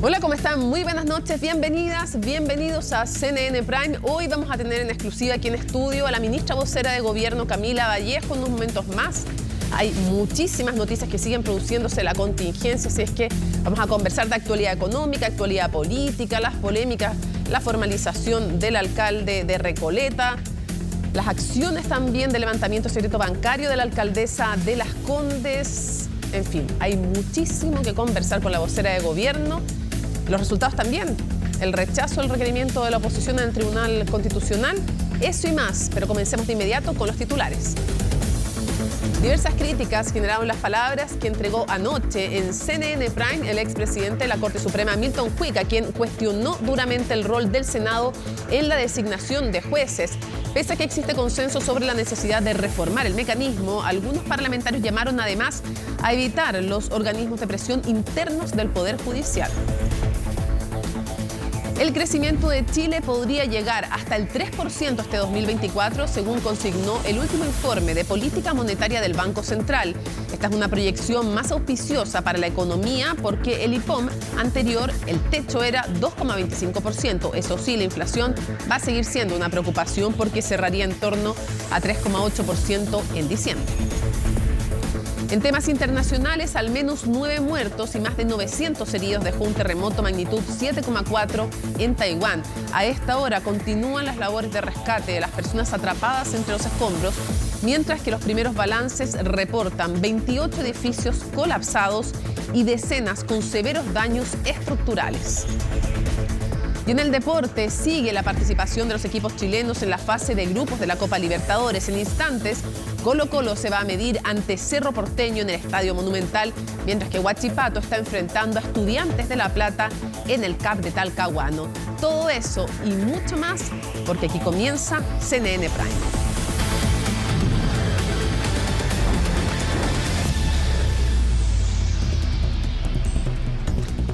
Hola, ¿cómo están? Muy buenas noches, bienvenidas, bienvenidos a CNN Prime. Hoy vamos a tener en exclusiva aquí en estudio a la ministra vocera de Gobierno, Camila Vallejo, en unos momentos más. Hay muchísimas noticias que siguen produciéndose la contingencia, así es que vamos a conversar de actualidad económica, actualidad política, las polémicas, la formalización del alcalde de Recoleta, las acciones también de levantamiento secreto bancario de la alcaldesa de Las Condes. En fin, hay muchísimo que conversar con la vocera de Gobierno. Los resultados también, el rechazo al requerimiento de la oposición en el Tribunal Constitucional, eso y más, pero comencemos de inmediato con los titulares. Diversas críticas generaron las palabras que entregó anoche en CNN Prime el expresidente de la Corte Suprema, Milton Juica, quien cuestionó duramente el rol del Senado en la designación de jueces. Pese a que existe consenso sobre la necesidad de reformar el mecanismo, algunos parlamentarios llamaron además a evitar los organismos de presión internos del Poder Judicial. El crecimiento de Chile podría llegar hasta el 3% este 2024, según consignó el último informe de política monetaria del Banco Central. Esta es una proyección más auspiciosa para la economía porque el IPOM anterior, el techo era 2,25%. Eso sí, la inflación va a seguir siendo una preocupación porque cerraría en torno a 3,8% en diciembre. En temas internacionales, al menos 9 muertos y más de 900 heridos dejó un terremoto magnitud 7,4 en Taiwán. A esta hora continúan las labores de rescate de las personas atrapadas entre los escombros, mientras que los primeros balances reportan 28 edificios colapsados y decenas con severos daños estructurales. Y en el deporte sigue la participación de los equipos chilenos en la fase de grupos de la Copa Libertadores. En instantes, Colo-Colo se va a medir ante Cerro Porteño en el Estadio Monumental, mientras que Huachipato está enfrentando a Estudiantes de La Plata en el CAP de Talcahuano. Todo eso y mucho más, porque aquí comienza CNN Prime.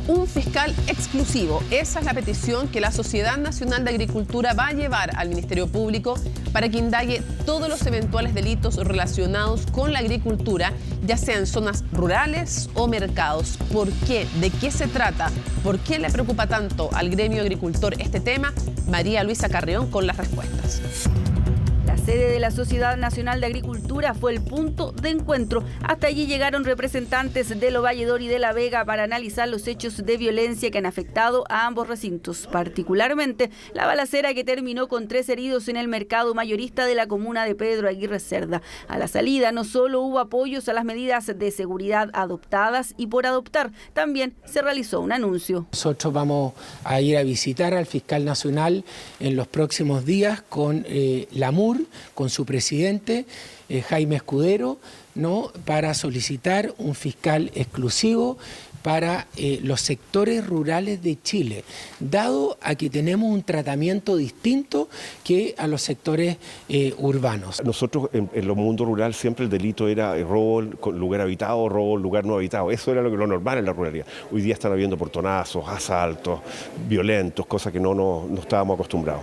Un fiscal exclusivo. Esa es la petición que la Sociedad Nacional de Agricultura va a llevar al Ministerio Público para que indague todos los eventuales delitos relacionados con la agricultura, ya sea en zonas rurales o mercados. ¿Por qué? ¿De qué se trata? ¿Por qué le preocupa tanto al gremio agricultor este tema? María Luisa Carreón con las respuestas. La sede de la Sociedad Nacional de Agricultura fue el punto de encuentro. Hasta allí llegaron representantes de Lovalledor y de La Vega para analizar los hechos de violencia que han afectado a ambos recintos, particularmente la balacera que terminó con 3 heridos en el mercado mayorista de la comuna de Pedro Aguirre Cerda. A la salida no solo hubo apoyos a las medidas de seguridad adoptadas y por adoptar, también se realizó un anuncio. Nosotros vamos a ir a visitar al fiscal nacional en los próximos días con la MUR, con su presidente, Jaime Escudero, ¿no?, para solicitar un fiscal exclusivo para los sectores rurales de Chile, dado a que tenemos un tratamiento distinto que a los sectores urbanos. Nosotros en el mundo rural siempre el delito era robo en lugar habitado, robo en lugar no habitado. Eso era lo normal en la ruralidad. Hoy día están habiendo portonazos, asaltos, violentos, cosas que no estábamos acostumbrados.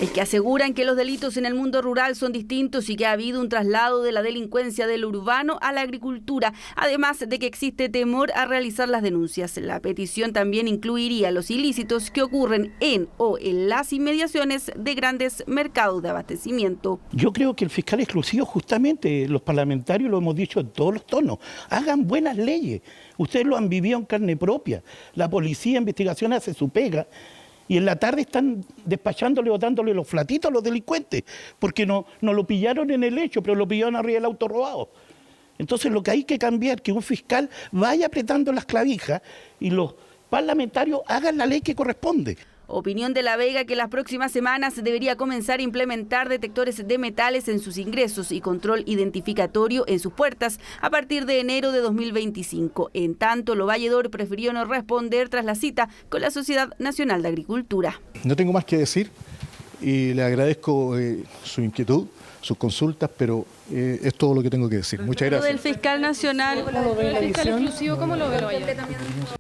Es que aseguran que los delitos en el mundo rural son distintos y que ha habido un traslado de la delincuencia del urbano a la agricultura, además de que existe temor a realizar las denuncias. La petición también incluiría los ilícitos que ocurren en o en las inmediaciones de grandes mercados de abastecimiento. Yo creo que el fiscal exclusivo, justamente, los parlamentarios lo hemos dicho en todos los tonos, hagan buenas leyes. Ustedes lo han vivido en carne propia. La policía de investigación hace su pega. Y en la tarde están despachándole o dándole los flatitos a los delincuentes, porque no lo pillaron en el hecho, pero lo pillaron arriba del auto robado. Entonces lo que hay que cambiar es que un fiscal vaya apretando las clavijas y los parlamentarios hagan la ley que corresponde. Opinión de La Vega que las próximas semanas debería comenzar a implementar detectores de metales en sus ingresos y control identificatorio en sus puertas a partir de enero de 2025. En tanto, Lovalledor prefirió no responder tras la cita con la Sociedad Nacional de Agricultura. No tengo más que decir y le agradezco su inquietud, sus consultas, pero es todo lo que tengo que decir. Muchas gracias. Del fiscal nacional, el fiscal exclusivo, ¿cómo lo ve Lovalledor?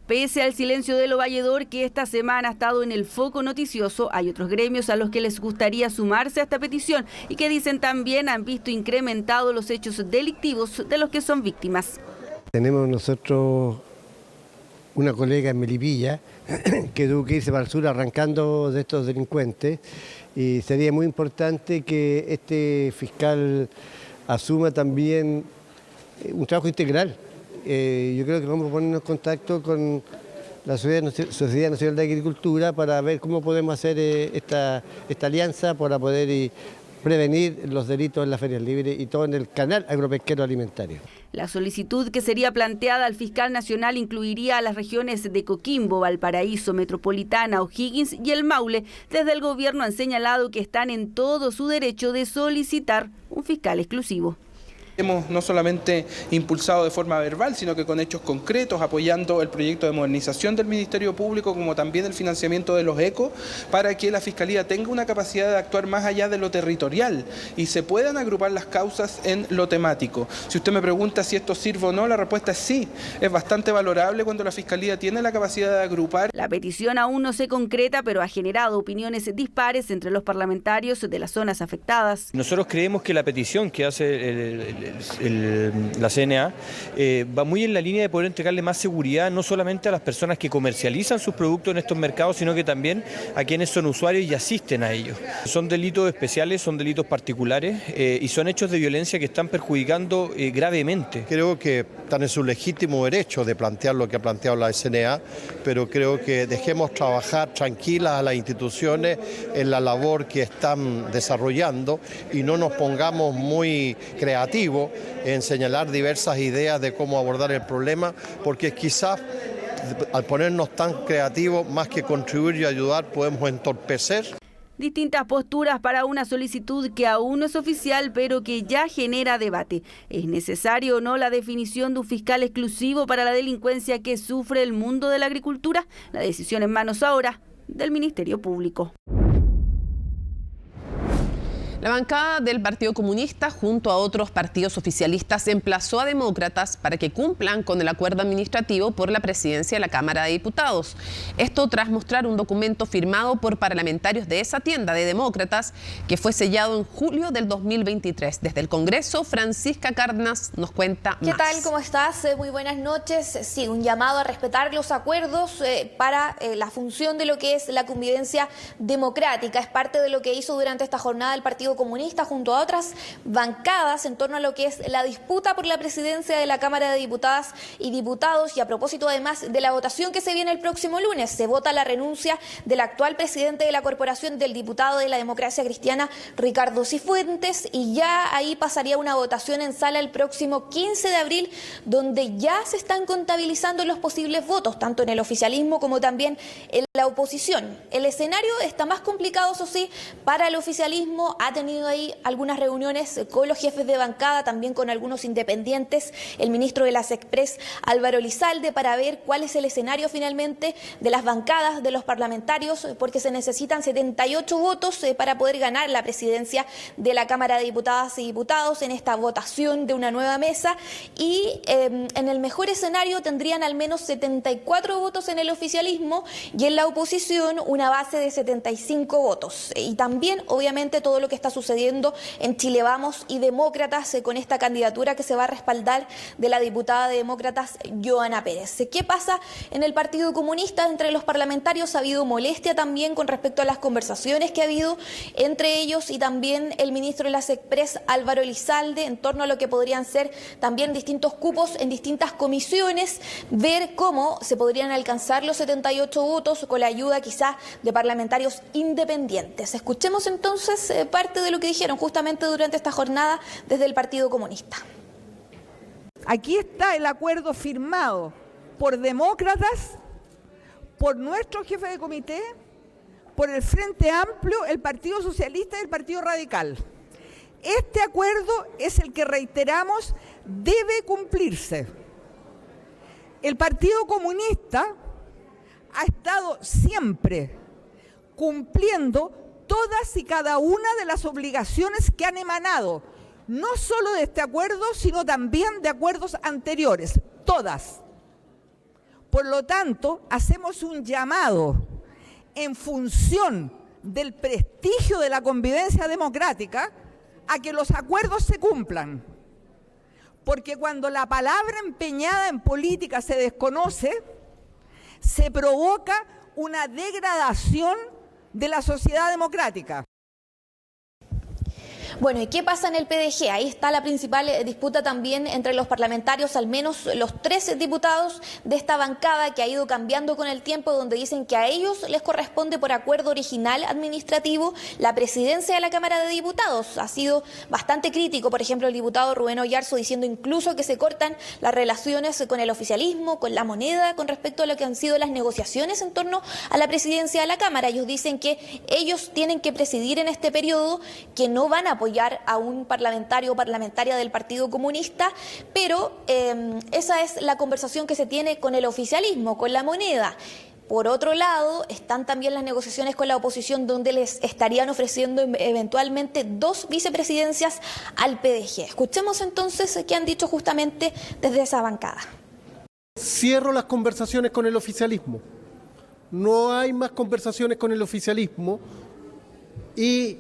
Pese al silencio de Lovalledor, que esta semana ha estado en el foco noticioso, hay otros gremios a los que les gustaría sumarse a esta petición y que dicen también han visto incrementados los hechos delictivos de los que son víctimas. Tenemos nosotros una colega en Melipilla que tuvo que irse para el sur arrancando de estos delincuentes, y sería muy importante que este fiscal asuma también un trabajo integral. Yo creo que vamos a ponernos en contacto con la Sociedad Nacional de Agricultura para ver cómo podemos hacer esta alianza para poder prevenir los delitos en las ferias libres y todo en el canal agropesquero alimentario. La solicitud que sería planteada al fiscal nacional incluiría a las regiones de Coquimbo, Valparaíso, Metropolitana, O'Higgins y el Maule. Desde el gobierno han señalado que están en todo su derecho de solicitar un fiscal exclusivo. Hemos no solamente impulsado de forma verbal, sino que con hechos concretos, apoyando el proyecto de modernización del Ministerio Público, como también el financiamiento de los ECO, para que la Fiscalía tenga una capacidad de actuar más allá de lo territorial y se puedan agrupar las causas en lo temático. Si usted me pregunta si esto sirve o no, la respuesta es sí. Es bastante valorable cuando la Fiscalía tiene la capacidad de agrupar. La petición aún no se concreta, pero ha generado opiniones dispares entre los parlamentarios de las zonas afectadas. Nosotros creemos que la petición que hace la CNA va muy en la línea de poder entregarle más seguridad no solamente a las personas que comercializan sus productos en estos mercados, sino que también a quienes son usuarios y asisten a ellos. Son delitos especiales, son delitos particulares y son hechos de violencia que están perjudicando gravemente. Creo que están en su legítimo derecho de plantear lo que ha planteado la CNA, pero creo que dejemos trabajar tranquilas a las instituciones en la labor que están desarrollando y no nos pongamos muy creativos en señalar diversas ideas de cómo abordar el problema, porque quizás al ponernos tan creativos, más que contribuir y ayudar, podemos entorpecer. Distintas posturas para una solicitud que aún no es oficial, pero que ya genera debate. ¿Es necesario o no la definición de un fiscal exclusivo para la delincuencia que sufre el mundo de la agricultura? La decisión en manos ahora del Ministerio Público. La bancada del Partido Comunista, junto a otros partidos oficialistas, emplazó a demócratas para que cumplan con el acuerdo administrativo por la presidencia de la Cámara de Diputados. Esto tras mostrar un documento firmado por parlamentarios de esa tienda de demócratas que fue sellado en julio del 2023. Desde el Congreso, Francisca Cárdenas nos cuenta más. ¿Qué tal? ¿Cómo estás? Muy buenas noches. Sí, un llamado a respetar los acuerdos para la función de lo que es la convivencia democrática. Es parte de lo que hizo durante esta jornada el Partido Comunista junto a otras bancadas en torno a lo que es la disputa por la presidencia de la Cámara de Diputadas y Diputados, y a propósito además de la votación que se viene el próximo lunes. Se vota la renuncia del actual presidente de la corporación, del diputado de la Democracia Cristiana, Ricardo Cifuentes, y ya ahí pasaría una votación en sala el próximo 15 de abril, donde ya se están contabilizando los posibles votos, tanto en el oficialismo como también en la oposición. El escenario está más complicado, eso sí, para el oficialismo. Ha tenido ahí algunas reuniones con los jefes de bancada, también con algunos independientes, el ministro de las Express, Álvaro Elizalde, para ver cuál es el escenario finalmente de las bancadas, de los parlamentarios, porque se necesitan 78 votos para poder ganar la presidencia de la Cámara de Diputadas y Diputados en esta votación de una nueva mesa, y en el mejor escenario tendrían al menos 74 votos en el oficialismo y en la oposición una base de 75 votos. Y también, obviamente, todo lo que está sucediendo en Chile Vamos y Demócratas con esta candidatura que se va a respaldar de la diputada de Demócratas, Joana Pérez. ¿Qué pasa en el Partido Comunista? Entre los parlamentarios ha habido molestia también con respecto a las conversaciones que ha habido entre ellos y también el ministro de las Express, Álvaro Elizalde, en torno a lo que podrían ser también distintos cupos en distintas comisiones, ver cómo se podrían alcanzar los 78 votos con la ayuda quizás de parlamentarios independientes. Escuchemos entonces parte de lo que dijeron justamente durante esta jornada desde el Partido Comunista. Aquí está el acuerdo firmado por demócratas, por nuestro jefe de comité, por el Frente Amplio, el Partido Socialista y el Partido Radical. Este acuerdo es el que, reiteramos, debe cumplirse. El Partido Comunista ha estado siempre cumpliendo todas y cada una de las obligaciones que han emanado, no solo de este acuerdo, sino también de acuerdos anteriores, todas. Por lo tanto, hacemos un llamado en función del prestigio de la convivencia democrática a que los acuerdos se cumplan. Porque cuando la palabra empeñada en política se desconoce, se provoca una degradación de la sociedad democrática. Bueno, ¿y qué pasa en el PDG? Ahí está la principal disputa también entre los parlamentarios, al menos los 13 diputados de esta bancada que ha ido cambiando con el tiempo, donde dicen que a ellos les corresponde por acuerdo original administrativo la presidencia de la Cámara de Diputados. Ha sido bastante crítico, por ejemplo, el diputado Rubén Oyarzo, diciendo incluso que se cortan las relaciones con el oficialismo, con la moneda, con respecto a lo que han sido las negociaciones en torno a la presidencia de la Cámara. Ellos dicen que ellos tienen que presidir en este periodo, que no van a apoyar a un parlamentario o parlamentaria del Partido Comunista, pero esa es la conversación que se tiene con el oficialismo, con la moneda. Por otro lado, están también las negociaciones con la oposición, donde les estarían ofreciendo eventualmente 2 vicepresidencias al PDG. Escuchemos entonces qué han dicho justamente desde esa bancada. Cierro las conversaciones con el oficialismo. No hay más conversaciones con el oficialismo. Y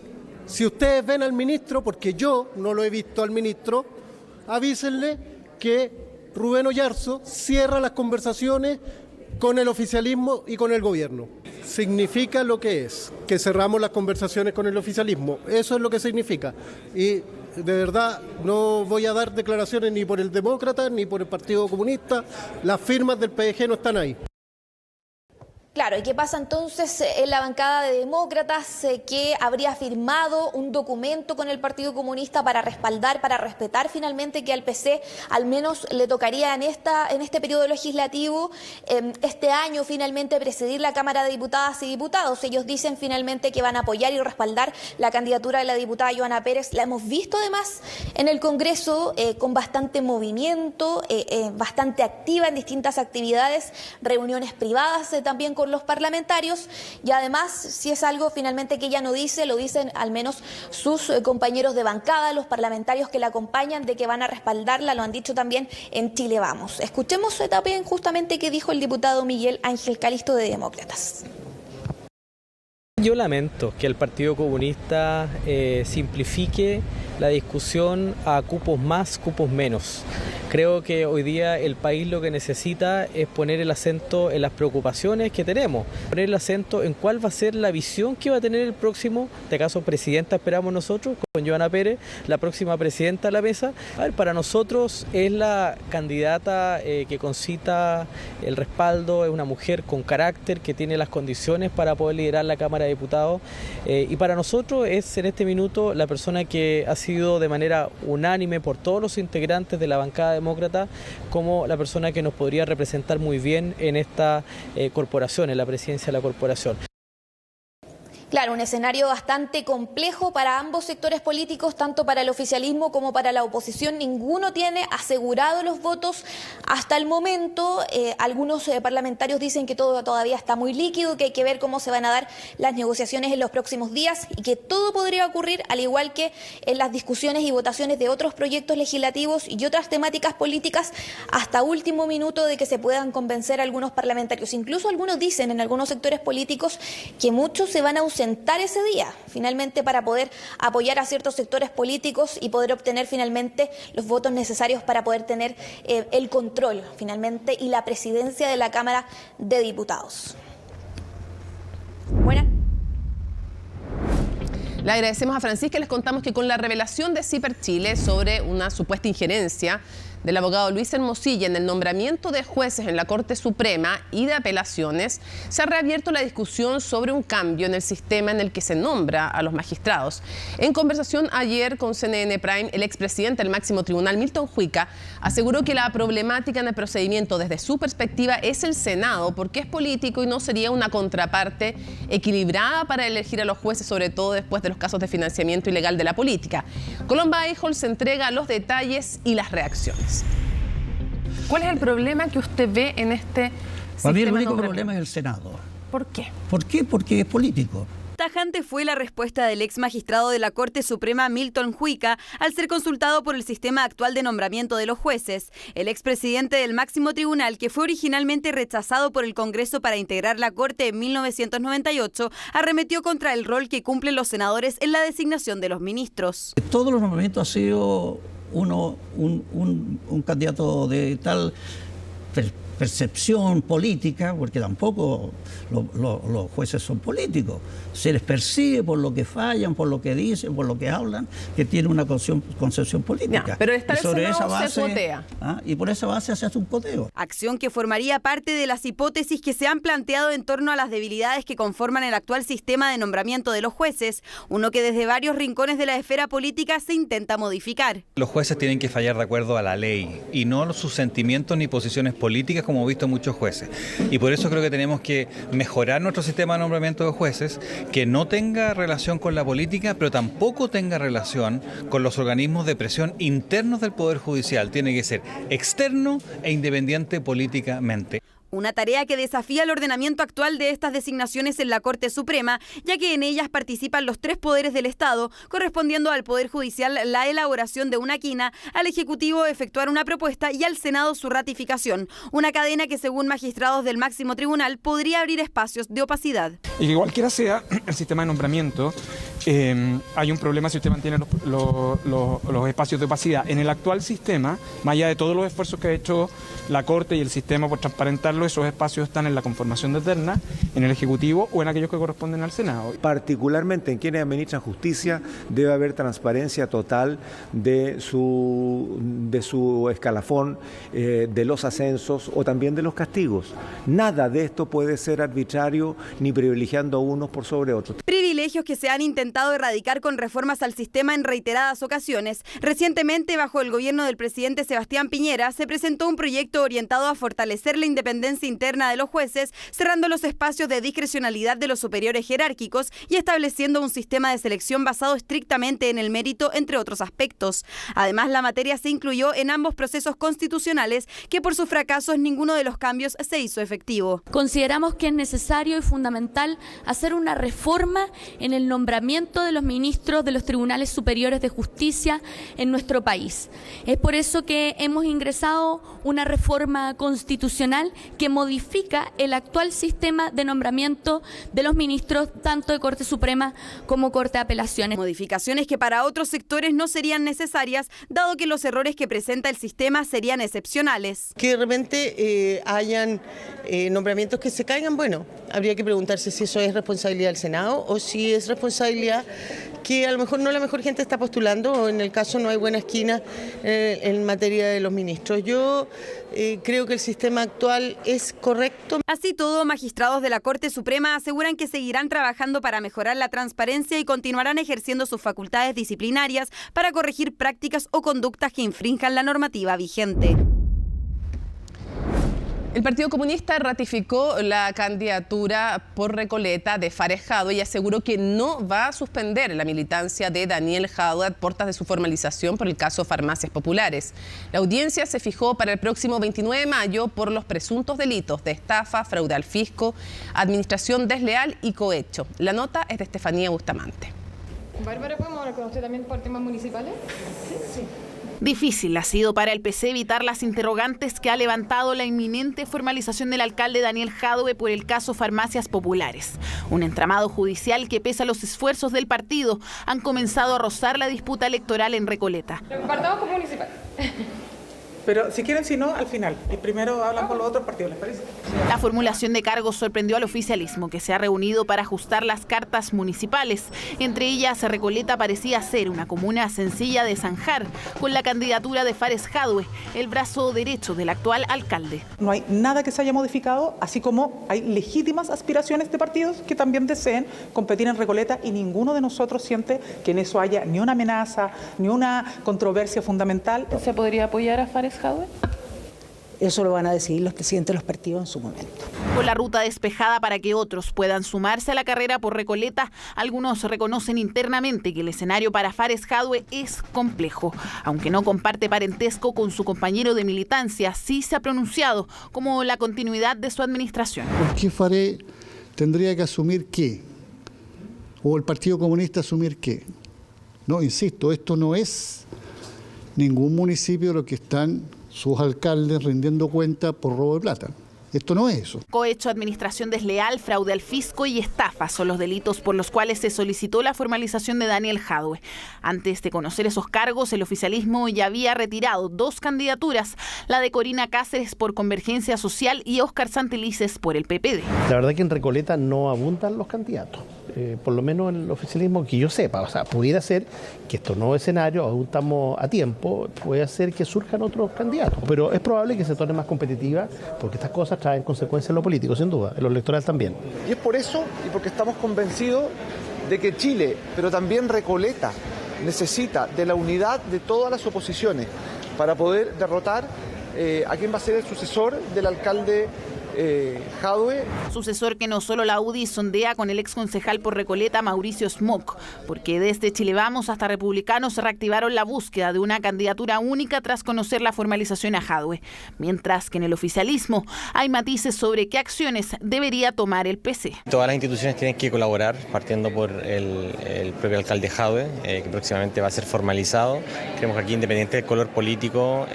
si ustedes ven al ministro, porque yo no lo he visto al ministro, avísenle que Rubén Oyarzo cierra las conversaciones con el oficialismo y con el gobierno. Significa lo que es, que cerramos las conversaciones con el oficialismo. Eso es lo que significa. Y de verdad no voy a dar declaraciones ni por el Demócrata ni por el Partido Comunista. Las firmas del PDG no están ahí. Claro, ¿y qué pasa entonces en la bancada de demócratas que habría firmado un documento con el Partido Comunista para respaldar, para respetar finalmente que al PC al menos le tocaría en este periodo legislativo este año finalmente presidir la Cámara de Diputadas y Diputados? Ellos dicen finalmente que van a apoyar y respaldar la candidatura de la diputada Joana Pérez. La hemos visto además en el Congreso con bastante movimiento, bastante activa en distintas actividades, reuniones privadas también con los parlamentarios, y además, si es algo finalmente que ella no dice, lo dicen al menos sus compañeros de bancada, los parlamentarios que la acompañan, de que van a respaldarla, lo han dicho también en Chile Vamos. Escuchemos también justamente qué dijo el diputado Miguel Ángel Calisto de Demócratas. Yo lamento que el Partido Comunista simplifique la discusión a cupos más, cupos menos. Creo que hoy día el país lo que necesita es poner el acento en las preocupaciones que tenemos, poner el acento en cuál va a ser la visión que va a tener el próximo, en este caso presidenta esperamos nosotros, con Joana Pérez, la próxima presidenta de la mesa. A ver, para nosotros es la candidata que concita el respaldo, es una mujer con carácter que tiene las condiciones para poder liderar la Cámara de Diputados y para nosotros es en este minuto la persona que ha sido de manera unánime por todos los integrantes de la bancada demócrata como la persona que nos podría representar muy bien en esta corporación, en la presidencia de la corporación. Claro, un escenario bastante complejo para ambos sectores políticos, tanto para el oficialismo como para la oposición. Ninguno tiene asegurado los votos hasta el momento. Algunos parlamentarios dicen que todo todavía está muy líquido, que hay que ver cómo se van a dar las negociaciones en los próximos días y que todo podría ocurrir, al igual que en las discusiones y votaciones de otros proyectos legislativos y otras temáticas políticas, hasta último minuto de que se puedan convencer a algunos parlamentarios. Incluso algunos dicen en algunos sectores políticos que muchos se van a ausentar ese día, finalmente, para poder apoyar a ciertos sectores políticos y poder obtener finalmente los votos necesarios para poder tener el control finalmente y la presidencia de la Cámara de Diputados. Buenas. Le agradecemos a Francisca y les contamos que con la revelación de CIPER Chile sobre una supuesta injerencia del abogado Luis Hermosilla en el nombramiento de jueces en la Corte Suprema y de Apelaciones, se ha reabierto la discusión sobre un cambio en el sistema en el que se nombra a los magistrados. En conversación ayer con CNN Prime, el expresidente del máximo tribunal, Milton Juica, aseguró que la problemática en el procedimiento desde su perspectiva es el Senado, porque es político y no sería una contraparte equilibrada para elegir a los jueces, sobre todo después de los casos de financiamiento ilegal de la política. Colomba Eichholz se entrega los detalles y las reacciones. ¿Cuál es el problema que usted ve en este sistema? Para mí el único problema es el Senado. ¿Por qué? ¿Por qué? Porque es político. Tajante fue la respuesta del ex magistrado de la Corte Suprema Milton Juica al ser consultado por el sistema actual de nombramiento de los jueces. El expresidente del máximo tribunal, que fue originalmente rechazado por el Congreso para integrar la Corte en 1998, arremetió contra el rol que cumplen los senadores en la designación de los ministros. Todos los nombramientos ha sido un candidato de tal percepción política, porque tampoco los jueces son políticos. Se les persigue por lo que fallan, por lo que dicen, por lo que hablan, que tienen una concepción política. No, pero está y sobre el Senado, esa base, se cotea. Y por esa base se hace un coteo. Acción que formaría parte de las hipótesis que se han planteado en torno a las debilidades que conforman el actual sistema de nombramiento de los jueces, uno que desde varios rincones de la esfera política se intenta modificar. Los jueces tienen que fallar de acuerdo a la ley y no sus sentimientos ni posiciones políticas, como he visto muchos jueces. Y por eso creo que tenemos que mejorar nuestro sistema de nombramiento de jueces, que no tenga relación con la política, pero tampoco tenga relación con los organismos de presión internos del Poder Judicial. Tiene que ser externo e independiente políticamente. Una tarea que desafía el ordenamiento actual de estas designaciones en la Corte Suprema, ya que en ellas participan los 3 poderes del Estado, correspondiendo al Poder Judicial la elaboración de una quina, al Ejecutivo efectuar una propuesta y al Senado su ratificación. Una cadena que, según magistrados del máximo tribunal, podría abrir espacios de opacidad. Y que cualquiera sea el sistema de nombramiento, hay un problema si usted mantiene los espacios de opacidad. En el actual sistema, más allá de todos los esfuerzos que ha hecho la Corte y el sistema por transparentarlo, esos espacios están en la conformación de terna, en el Ejecutivo o en aquellos que corresponden al Senado. Particularmente en quienes administran justicia debe haber transparencia total de su escalafón, de los ascensos o también de los castigos. Nada de esto puede ser arbitrario ni privilegiando a unos por sobre otros. Privilegios que se han intentado erradicar con reformas al sistema en reiteradas ocasiones. Recientemente, bajo el gobierno del presidente Sebastián Piñera, se presentó un proyecto orientado a fortalecer la independencia interna de los jueces, cerrando los espacios de discrecionalidad de los superiores jerárquicos y estableciendo un sistema de selección basado estrictamente en el mérito, entre otros aspectos. Además, la materia se incluyó en ambos procesos constitucionales, que por sus fracasos ninguno de los cambios se hizo efectivo. Consideramos que es necesario y fundamental hacer una reforma en el nombramiento de los ministros de los tribunales superiores de justicia en nuestro país. Es por eso que hemos ingresado una reforma constitucional que modifica el actual sistema de nombramiento de los ministros tanto de Corte Suprema como Corte de Apelaciones. Modificaciones que para otros sectores no serían necesarias, dado que los errores que presenta el sistema serían excepcionales. Que de repente hayan nombramientos que se caigan, bueno, habría que preguntarse si eso es responsabilidad del Senado o si es responsabilidad que a lo mejor no la mejor gente está postulando, o en el caso no hay buena esquina en materia de los ministros. Yo creo que el sistema actual es correcto. Así todo, magistrados de la Corte Suprema aseguran que seguirán trabajando para mejorar la transparencia y continuarán ejerciendo sus facultades disciplinarias para corregir prácticas o conductas que infrinjan la normativa vigente. El Partido Comunista ratificó la candidatura por Recoleta de Fares Jadwe y aseguró que no va a suspender la militancia de Daniel Jadwe a puertas de su formalización por el caso Farmacias Populares. La audiencia se fijó para el próximo 29 de mayo por los presuntos delitos de estafa, fraude al fisco, administración desleal y cohecho. La nota es de Estefanía Bustamante. Bárbara, ¿podemos hablar con usted también por temas municipales? Sí. Difícil ha sido para el PC evitar las interrogantes que ha levantado la inminente formalización del alcalde Daniel Jadwe por el caso Farmacias Populares. Un entramado judicial que, pese a los esfuerzos del partido, han comenzado a rozar la disputa electoral en Recoleta. Partamos como municipal. Pero si quieren, si no, al final. Y primero hablan con los otros partidos, ¿les parece? La formulación de cargos sorprendió al oficialismo, que se ha reunido para ajustar las cartas municipales. Entre ellas, Recoleta parecía ser una comuna sencilla de zanjar, con la candidatura de Fares Jadwe, el brazo derecho del actual alcalde. No hay nada que se haya modificado, así como hay legítimas aspiraciones de partidos que también deseen competir en Recoleta, y ninguno de nosotros siente que en eso haya ni una amenaza, ni una controversia fundamental. ¿Se podría apoyar a Fares Jadwe? Eso lo van a decidir los presidentes de los partidos en su momento. Con la ruta despejada para que otros puedan sumarse a la carrera por Recoleta, algunos reconocen internamente que el escenario para Fares Jadwe es complejo. Aunque no comparte parentesco con su compañero de militancia, sí se ha pronunciado como la continuidad de su administración. ¿Por qué Fares tendría que asumir qué? ¿O el Partido Comunista asumir qué? No, insisto, esto no es ningún municipio lo que están sus alcaldes rindiendo cuenta por robo de plata. Esto no es eso. Cohecho, administración desleal, fraude al fisco y estafa son los delitos por los cuales se solicitó la formalización de Daniel Jadwe. Antes de conocer esos cargos, el oficialismo ya había retirado 2 candidaturas, la de Corina Cáceres por Convergencia Social y Óscar Santelices por el PPD. La verdad que en Recoleta no abundan los candidatos. Por lo menos en el oficialismo que yo sepa, o sea, pudiera ser que estos nuevos escenarios, aún estamos a tiempo, puede ser que surjan otros candidatos, pero es probable que se torne más competitiva porque estas cosas traen consecuencias en lo político, sin duda, en lo electoral también. Y es por eso y porque estamos convencidos de que Chile, pero también Recoleta, necesita de la unidad de todas las oposiciones para poder derrotar a quien va a ser el sucesor del alcalde Jadwe. Sucesor que no solo la UDI sondea con el exconcejal por Recoleta, Mauricio Smock, porque desde Chile Vamos hasta Republicanos reactivaron la búsqueda de una candidatura única tras conocer la formalización a Jadwe, mientras que en el oficialismo hay matices sobre qué acciones debería tomar el PC. Todas las instituciones tienen que colaborar, partiendo por el propio alcalde Jadwe, que próximamente va a ser formalizado. Creemos que aquí, independiente del color político,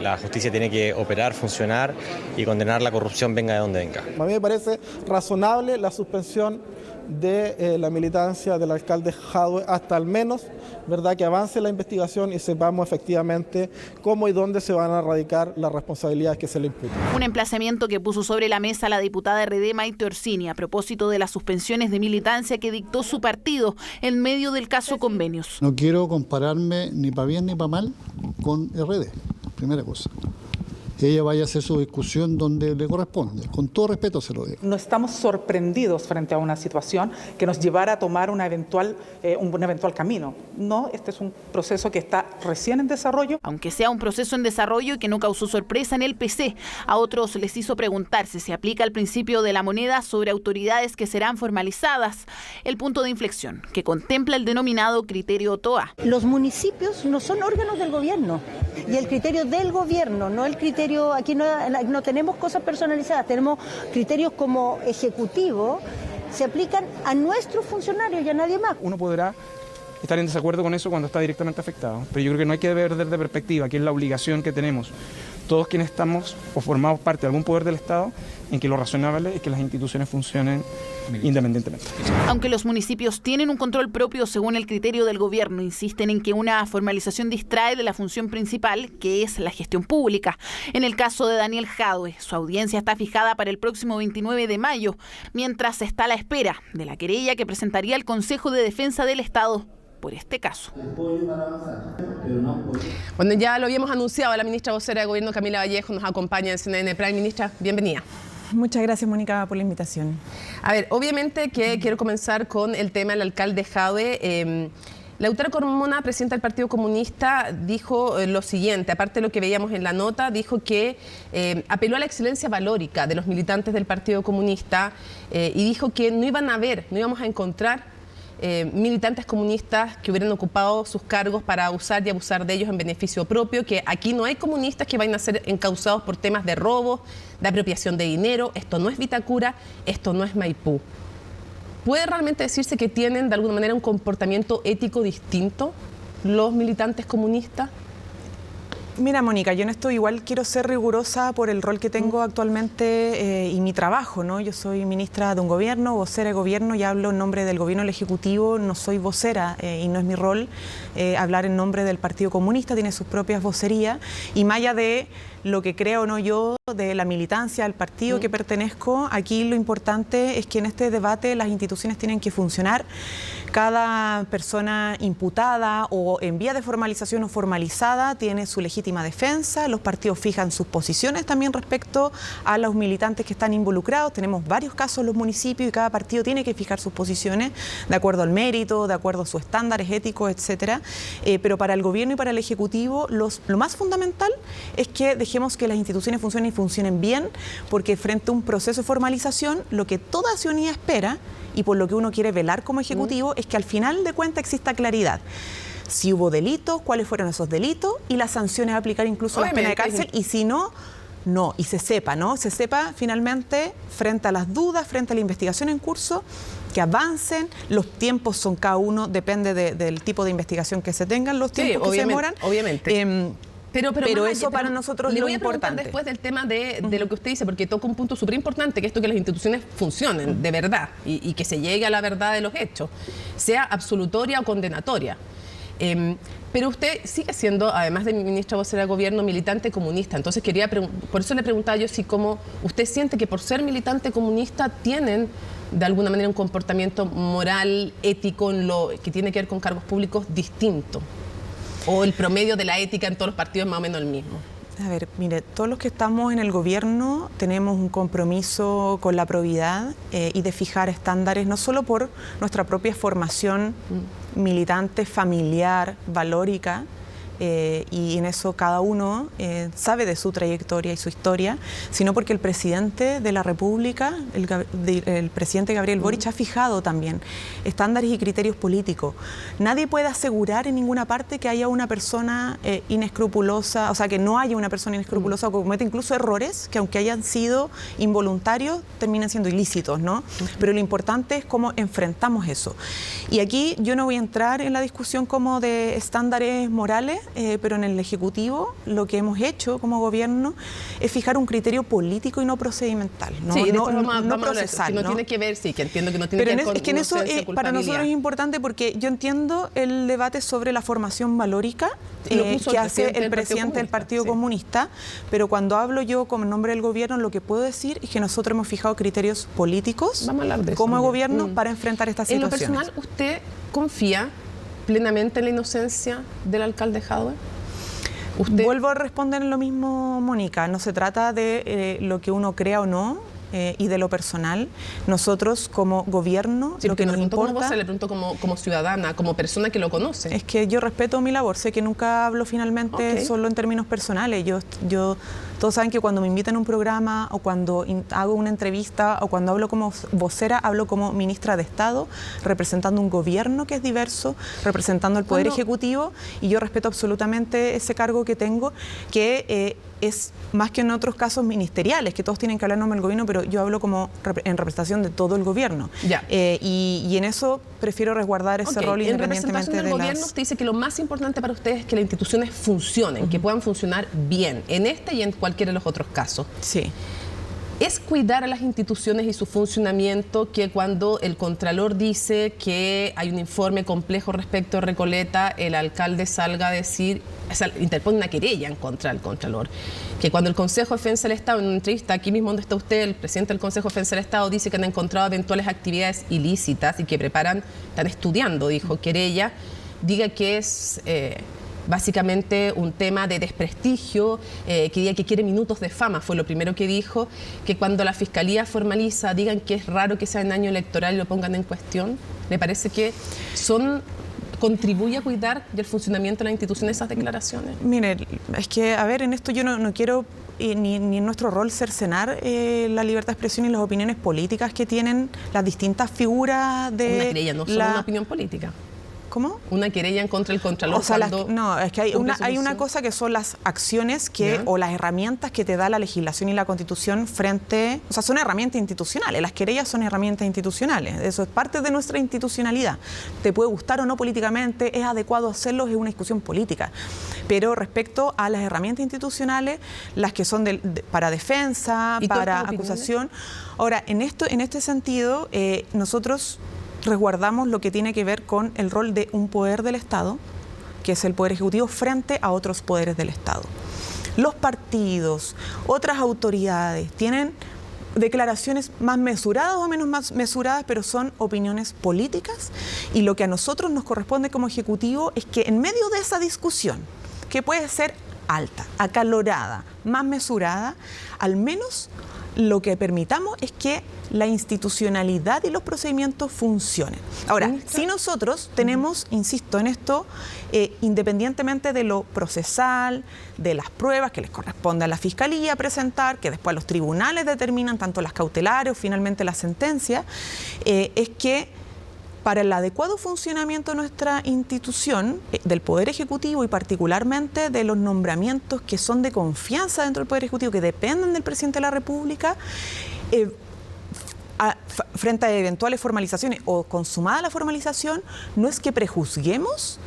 la justicia tiene que operar, funcionar y condenar la corrupción, venga de donde venga. A mí me parece razonable la suspensión de la militancia del alcalde Jadwe hasta al menos, ¿verdad?, que avance la investigación y sepamos efectivamente cómo y dónde se van a radicar las responsabilidades que se le imputan. Un emplazamiento que puso sobre la mesa la diputada RD Maite Orsini a propósito de las suspensiones de militancia que dictó su partido en medio del caso Convenios. No quiero compararme ni para bien ni para mal con RD, primera cosa. Ella vaya a hacer su discusión donde le corresponde. Con todo respeto se lo digo. No estamos sorprendidos frente a una situación que nos llevara a tomar un eventual camino. No, este es un proceso que está recién en desarrollo. Aunque sea un proceso en desarrollo y que no causó sorpresa en el PC, a otros les hizo preguntarse si aplica el principio de la moneda sobre autoridades que serán formalizadas, el punto de inflexión que contempla el denominado criterio TOA. Los municipios no son órganos del gobierno y el criterio del gobierno, no el criterio. Aquí no tenemos cosas personalizadas, tenemos criterios como ejecutivo, se aplican a nuestros funcionarios y a nadie más. Uno podrá estar en desacuerdo con eso cuando está directamente afectado, pero yo creo que no hay que perder de perspectiva que es la obligación que tenemos todos quienes estamos o formamos parte de algún poder del Estado, en que lo razonable es que las instituciones funcionen independientemente. Aunque los municipios tienen un control propio según el criterio del gobierno, insisten en que una formalización distrae de la función principal, que es la gestión pública. En el caso de Daniel Jadwe, su audiencia está fijada para el próximo 29 de mayo, mientras está a la espera de la querella que presentaría el Consejo de Defensa del Estado por este caso. Bueno, ya lo habíamos anunciado, la ministra vocera de Gobierno, Camila Vallejo, nos acompaña en CNN Prime. Ministra, bienvenida. Muchas gracias, Mónica, por la invitación. A ver, obviamente que quiero comenzar con el tema del alcalde Jadwe. Lautaro Carmona, presidenta del Partido Comunista, dijo lo siguiente, aparte de lo que veíamos en la nota, dijo que apeló a la excelencia valórica de los militantes del Partido Comunista y dijo que no íbamos a encontrar militantes comunistas que hubieran ocupado sus cargos para usar y abusar de ellos en beneficio propio, que aquí no hay comunistas que vayan a ser encausados por temas de robo, de apropiación de dinero. Esto no es Vitacura, esto no es Maipú. ¿Puede realmente decirse que tienen de alguna manera un comportamiento ético distinto los militantes comunistas? Mira, Mónica, yo en esto igual quiero ser rigurosa por el rol que tengo actualmente y mi trabajo, ¿no? Yo soy ministra de un gobierno, vocera de gobierno y hablo en nombre del gobierno, del Ejecutivo, no soy vocera y no es mi rol hablar en nombre del Partido Comunista, tiene sus propias vocerías y más allá de lo que creo o no yo de la militancia del partido que pertenezco, aquí lo importante es que en este debate las instituciones tienen que funcionar. Cada persona imputada o en vía de formalización o formalizada tiene su legítima defensa, los partidos fijan sus posiciones también respecto a los militantes que están involucrados. Tenemos varios casos en los municipios y cada partido tiene que fijar sus posiciones de acuerdo al mérito, de acuerdo a sus estándares éticos, etcétera. Pero para el gobierno y para el Ejecutivo lo más fundamental es que dejemos que las instituciones funcionen y funcionen bien, porque frente a un proceso de formalización, lo que toda ciudadanía espera y por lo que uno quiere velar como Ejecutivo es que al final de cuentas exista claridad. Si hubo delitos, cuáles fueron esos delitos y las sanciones a aplicar, incluso las penas de cárcel, y si no, no, y se sepa, ¿no? Se sepa finalmente, frente a las dudas, frente a la investigación en curso, que avancen, los tiempos son cada uno, depende del tipo de investigación que se tengan, los tiempos que se demoran. Obviamente. Pero eso para nosotros es lo importante. Después del tema de lo que usted dice, porque toca un punto súper importante, que esto que las instituciones funcionen de verdad y que se llegue a la verdad de los hechos, sea absolutoria o condenatoria. Pero usted sigue siendo, además de ministra vocera de gobierno, militante comunista. Entonces por eso le preguntaba yo si como usted siente que por ser militante comunista tienen de alguna manera un comportamiento moral, ético, en lo que tiene que ver con cargos públicos distinto. ¿O el promedio de la ética en todos los partidos es más o menos el mismo? A ver, mire, todos los que estamos en el gobierno tenemos un compromiso con la probidad y de fijar estándares, no solo por nuestra propia formación militante, familiar, valórica, y en eso cada uno sabe de su trayectoria y su historia, sino porque el presidente de la República, el presidente Gabriel Boric, ha fijado también estándares y criterios políticos. Nadie puede asegurar en ninguna parte que haya una persona inescrupulosa, o sea, que no haya una persona inescrupulosa o que cometa incluso errores que, aunque hayan sido involuntarios, terminan siendo ilícitos, ¿no? Pero lo importante es cómo enfrentamos eso. Y aquí yo no voy a entrar en la discusión como de estándares morales, pero en el Ejecutivo lo que hemos hecho como gobierno es fijar un criterio político y no procedimental, no, sí, no procesal. Que no tiene que ver, sí, que entiendo que no tiene pero que ver con es que en eso para nosotros es importante, porque yo entiendo el debate sobre la formación valórica que hace el presidente del Partido Comunista, pero cuando hablo yo como en nombre del gobierno, lo que puedo decir es que nosotros hemos fijado criterios políticos como gobierno para enfrentar estas situaciones. En lo personal, ¿usted confía plenamente en la inocencia del alcalde Jadwe? Vuelvo a responder en lo mismo, Mónica. No se trata de lo que uno crea o no y de lo personal. Nosotros como gobierno, sí, lo que nos importa... Como le pregunto como ciudadana, como persona que lo conoce. Es que yo respeto mi labor. Sé que nunca hablo finalmente solo en términos personales. Todos saben que cuando me invitan a un programa o cuando hago una entrevista o cuando hablo como vocera, hablo como ministra de Estado, representando un gobierno que es diverso, representando el Poder Ejecutivo, y yo respeto absolutamente ese cargo que tengo, que es más que en otros casos ministeriales, que todos tienen que hablar en nombre del gobierno, pero yo hablo como en representación de todo el gobierno. Y en eso prefiero resguardar ese rol independientemente de las... En representación del gobierno, usted dice que lo más importante para ustedes es que las instituciones funcionen, que puedan funcionar bien, en este y en cualquiera de los otros casos. Sí. ¿Es cuidar a las instituciones y su funcionamiento que cuando el Contralor dice que hay un informe complejo respecto a Recoleta, el alcalde salga a decir, o sea, interpone una querella en contra del Contralor? Que cuando el Consejo de Defensa del Estado, en una entrevista aquí mismo donde está usted, el presidente del Consejo de Defensa del Estado dice que han encontrado eventuales actividades ilícitas y que están estudiando, dijo, querella, diga que es... básicamente un tema de desprestigio, que diga que quiere minutos de fama, fue lo primero que dijo, que cuando la Fiscalía formaliza digan que es raro que sea en año electoral y lo pongan en cuestión. ¿Le parece que contribuye a cuidar del funcionamiento de la institución esas declaraciones? Mire, es que, a ver, en esto yo no quiero ni en nuestro rol cercenar la libertad de expresión y las opiniones políticas que tienen las distintas figuras de... Una querella, no solo una opinión política. ¿Cómo? Una querella en contra del Contralor. O sea, no, es que hay una cosa que son las acciones o las herramientas que te da la legislación y la Constitución frente... O sea, son herramientas institucionales. Las querellas son herramientas institucionales. Eso es parte de nuestra institucionalidad. Te puede gustar o no políticamente, es adecuado hacerlo, es una discusión política. Pero respecto a las herramientas institucionales, las que son para defensa, para acusación... Ahora, en este sentido, nosotros... resguardamos lo que tiene que ver con el rol de un poder del Estado, que es el Poder Ejecutivo, frente a otros poderes del Estado. Los partidos, otras autoridades, tienen declaraciones más mesuradas o menos más mesuradas, pero son opiniones políticas, y lo que a nosotros nos corresponde como Ejecutivo es que en medio de esa discusión, que puede ser alta, acalorada, más mesurada, al menos lo que permitamos es que la institucionalidad y los procedimientos funcionen. Ahora, si nosotros tenemos, insisto en esto, independientemente de lo procesal, de las pruebas que les corresponde a la Fiscalía presentar, que después los tribunales determinan, tanto las cautelares o finalmente la sentencia, es que para el adecuado funcionamiento de nuestra institución, del Poder Ejecutivo y particularmente de los nombramientos que son de confianza dentro del Poder Ejecutivo, que dependen del Presidente de la República, frente a eventuales formalizaciones o consumada la formalización, no es que prejuzguemos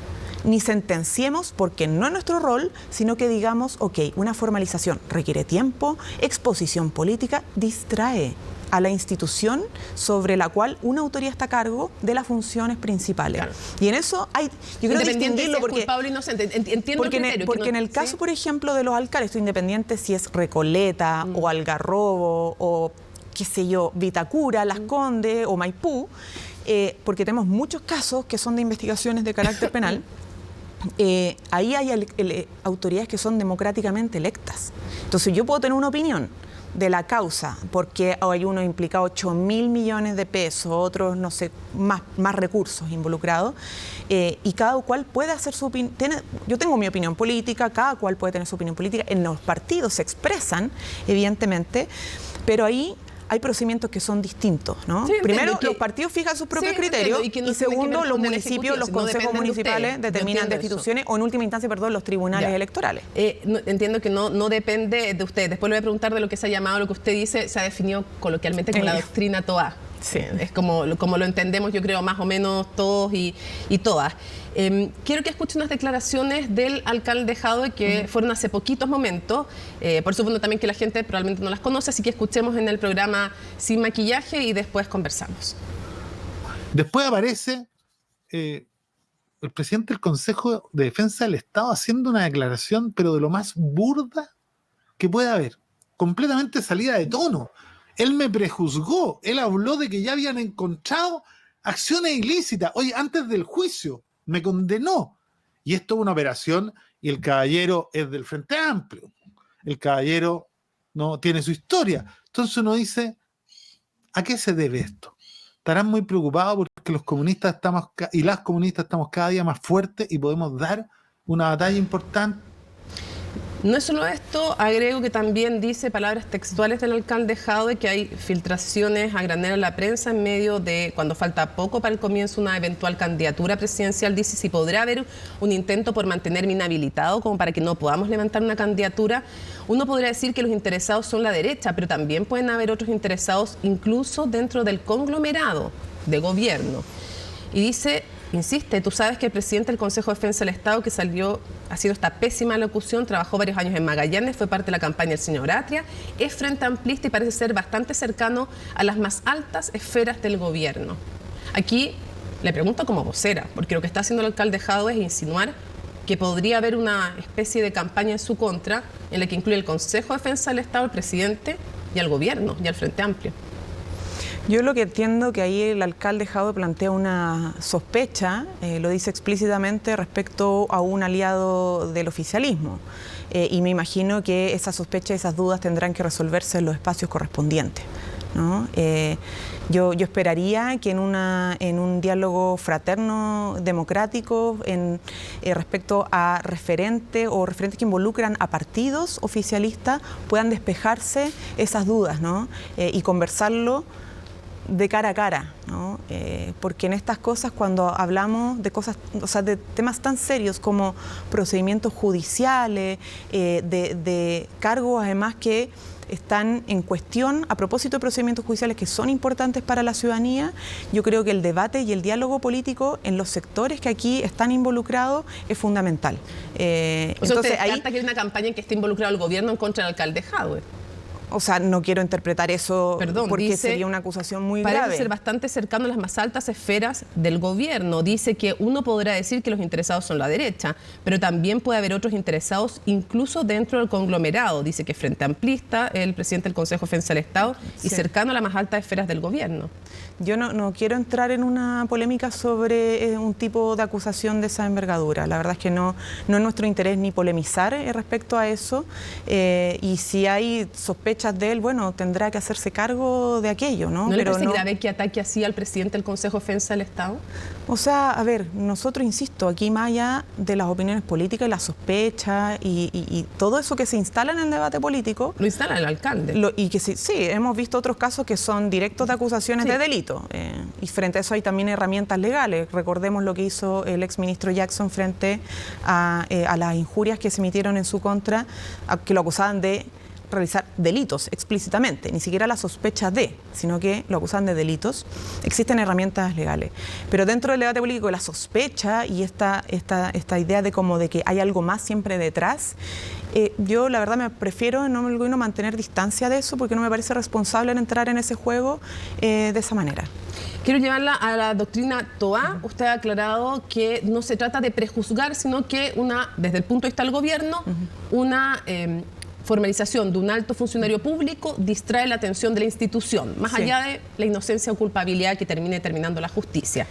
ni sentenciemos, porque no es nuestro rol, sino que digamos, ok, una formalización requiere tiempo, exposición política, distrae a la institución sobre la cual una autoridad está a cargo de las funciones principales. Claro. Y en eso hay, yo creo, distinguirlo, porque culpable o inocente. Entiendo porque en el caso, por ejemplo, de los alcaldes, esto independiente si es Recoleta o Algarrobo o qué sé yo, Vitacura, Las Condes o Maipú, porque tenemos muchos casos que son de investigaciones de carácter penal. Ahí hay autoridades que son democráticamente electas. Entonces yo puedo tener una opinión de la causa, porque hay uno implicado 8.000 millones de pesos, otros, no sé, más recursos involucrados, y cada cual puede hacer su opinión. Yo tengo mi opinión política, cada cual puede tener su opinión política, en los partidos se expresan, evidentemente, pero ahí hay procedimientos que son distintos, ¿no? Sí, primero, los partidos fijan sus propios criterios y segundo, los municipios, los consejos municipales determinan destituciones o en última instancia, los tribunales electorales. Entiendo que no depende de usted. Después le voy a preguntar de lo que se ha llamado, lo que usted dice, se ha definido coloquialmente como la doctrina Toá. Sí. Es como lo entendemos, yo creo, más o menos todos y todas. Quiero que escuchen unas declaraciones del alcalde Jadwe que fueron hace poquitos momentos. Por supuesto también que la gente probablemente no las conoce, así que escuchemos en el programa Sin Maquillaje y después conversamos. Después aparece el presidente del Consejo de Defensa del Estado haciendo una declaración, pero de lo más burda que puede haber, completamente salida de tono. Él me prejuzgó, él habló de que ya habían encontrado acciones ilícitas. Oye, antes del juicio me condenó. Y esto es una operación y el caballero es del Frente Amplio. El caballero no tiene su historia. Entonces uno dice, ¿a qué se debe esto? Estarán muy preocupados porque los comunistas y las comunistas estamos cada día más fuertes y podemos dar una batalla importante. No es solo esto, agrego que también dice palabras textuales del alcalde Jadwe que hay filtraciones a granel en la prensa en medio de cuando falta poco para el comienzo de una eventual candidatura presidencial. Dice si podrá haber un intento por mantenerme inhabilitado como para que no podamos levantar una candidatura. Uno podría decir que los interesados son la derecha, pero también pueden haber otros interesados incluso dentro del conglomerado de gobierno. Y dice... Insiste, tú sabes que el presidente del Consejo de Defensa del Estado, que salió haciendo esta pésima locución, trabajó varios años en Magallanes, fue parte de la campaña del señor Atria, es frente amplista y parece ser bastante cercano a las más altas esferas del gobierno. Aquí le pregunto como vocera, porque lo que está haciendo el alcalde Jadwe es insinuar que podría haber una especie de campaña en su contra, en la que incluye el Consejo de Defensa del Estado, el presidente y al gobierno y al Frente Amplio. Yo lo que entiendo que ahí el alcalde Jadwe plantea una sospecha, lo dice explícitamente respecto a un aliado del oficialismo. Y me imagino que esa sospecha y esas dudas tendrán que resolverse en los espacios correspondientes, ¿no? Yo esperaría que en un diálogo fraterno, democrático, respecto a referentes que involucran a partidos oficialistas, puedan despejarse esas dudas, ¿no? Y conversarlo de cara a cara, ¿no? Porque en estas cosas, cuando hablamos de cosas, o sea, de temas tan serios como procedimientos judiciales, de cargos además que están en cuestión a propósito de procedimientos judiciales que son importantes para la ciudadanía, yo creo que el debate y el diálogo político en los sectores que aquí están involucrados es fundamental. O sea, entonces, usted descarta que hay una campaña en que esté involucrado el gobierno en contra del alcalde Jadwe. O sea, no quiero interpretar eso porque dice, sería una acusación muy grave. Parece ser bastante cercano a las más altas esferas del gobierno. Dice que uno podrá decir que los interesados son la derecha, pero también puede haber otros interesados incluso dentro del conglomerado. Dice que Frente Amplista, el presidente del Consejo de Defensa del Estado, y cercano a las más altas esferas del gobierno. Yo no quiero entrar en una polémica sobre un tipo de acusación de esa envergadura. La verdad es que no es nuestro interés ni polemizar respecto a eso. Y si hay sospechas de él, bueno, tendrá que hacerse cargo de aquello, ¿no? ¿No le parece grave que ataque así al presidente del Consejo de Defensa del Estado? O sea, a ver, nosotros, insisto, aquí más allá de las opiniones políticas y las sospechas y todo eso que se instala en el debate político... Lo instala el alcalde. Y que sí, hemos visto otros casos que son directos de acusaciones de delito. Y frente a eso hay también herramientas legales. Recordemos lo que hizo el exministro Jackson frente a las injurias que se emitieron en su contra, que lo acusaban de realizar delitos explícitamente, ni siquiera la sospecha de, sino que lo acusan de delitos, existen herramientas legales. Pero dentro del debate político, la sospecha y esta idea de como de que hay algo más siempre detrás, yo la verdad me prefiero en nombre del gobierno mantener distancia de eso porque no me parece responsable en entrar en ese juego de esa manera. Quiero llevarla a la doctrina Toá. Usted ha aclarado que no se trata de prejuzgar, sino que desde el punto de vista del gobierno, una formalización de un alto funcionario público distrae la atención de la institución, más allá de la inocencia o culpabilidad que termine determinando la justicia.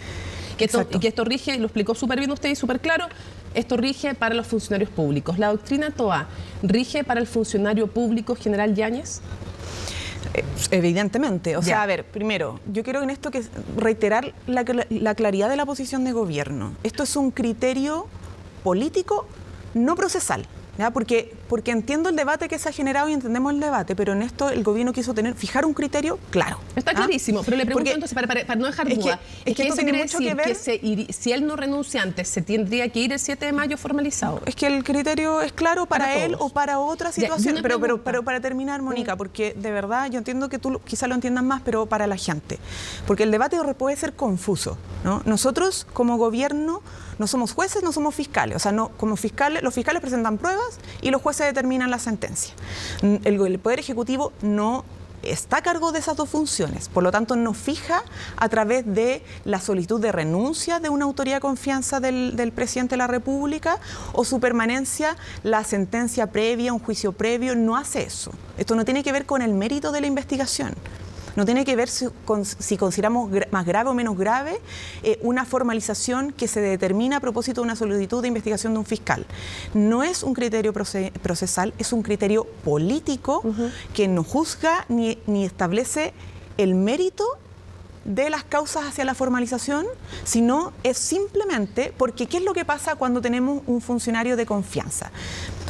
Que esto rige, lo explicó súper bien usted y súper claro, esto rige para los funcionarios públicos. ¿La doctrina Toá rige para el funcionario público general Yáñez? Evidentemente. O sea, a ver, primero, yo quiero en esto reiterar la claridad de la posición de gobierno. Esto es un criterio político, no procesal. ¿Ya? Porque entiendo el debate que se ha generado y entendemos el debate, pero en esto el gobierno quiso fijar un criterio claro. Está clarísimo, pero le pregunto entonces, para no dejar duda, es que esto tiene mucho que ver... si él no renuncia antes, ¿se tendría que ir el 7 de mayo formalizado? Es que el criterio es claro para él o para otra situación. Pero para terminar, Mónica, porque de verdad yo entiendo que tú quizá lo entiendas más, pero para la gente. Porque el debate puede ser confuso, ¿no? Nosotros como gobierno no somos jueces, no somos fiscales. O sea, como fiscales, los fiscales presentan pruebas y los jueces determinan la sentencia. El Poder Ejecutivo no está a cargo de esas dos funciones, por lo tanto no fija a través de la solicitud de renuncia de una autoridad de confianza del presidente de la República o su permanencia, la sentencia previa, un juicio previo, no hace eso. Esto no tiene que ver con el mérito de la investigación. No tiene que ver si consideramos más grave o menos grave una formalización que se determina a propósito de una solicitud de investigación de un fiscal. No es un criterio procesal, es un criterio político que no juzga ni establece el mérito de las causas hacia la formalización, sino es simplemente porque ¿qué es lo que pasa cuando tenemos un funcionario de confianza?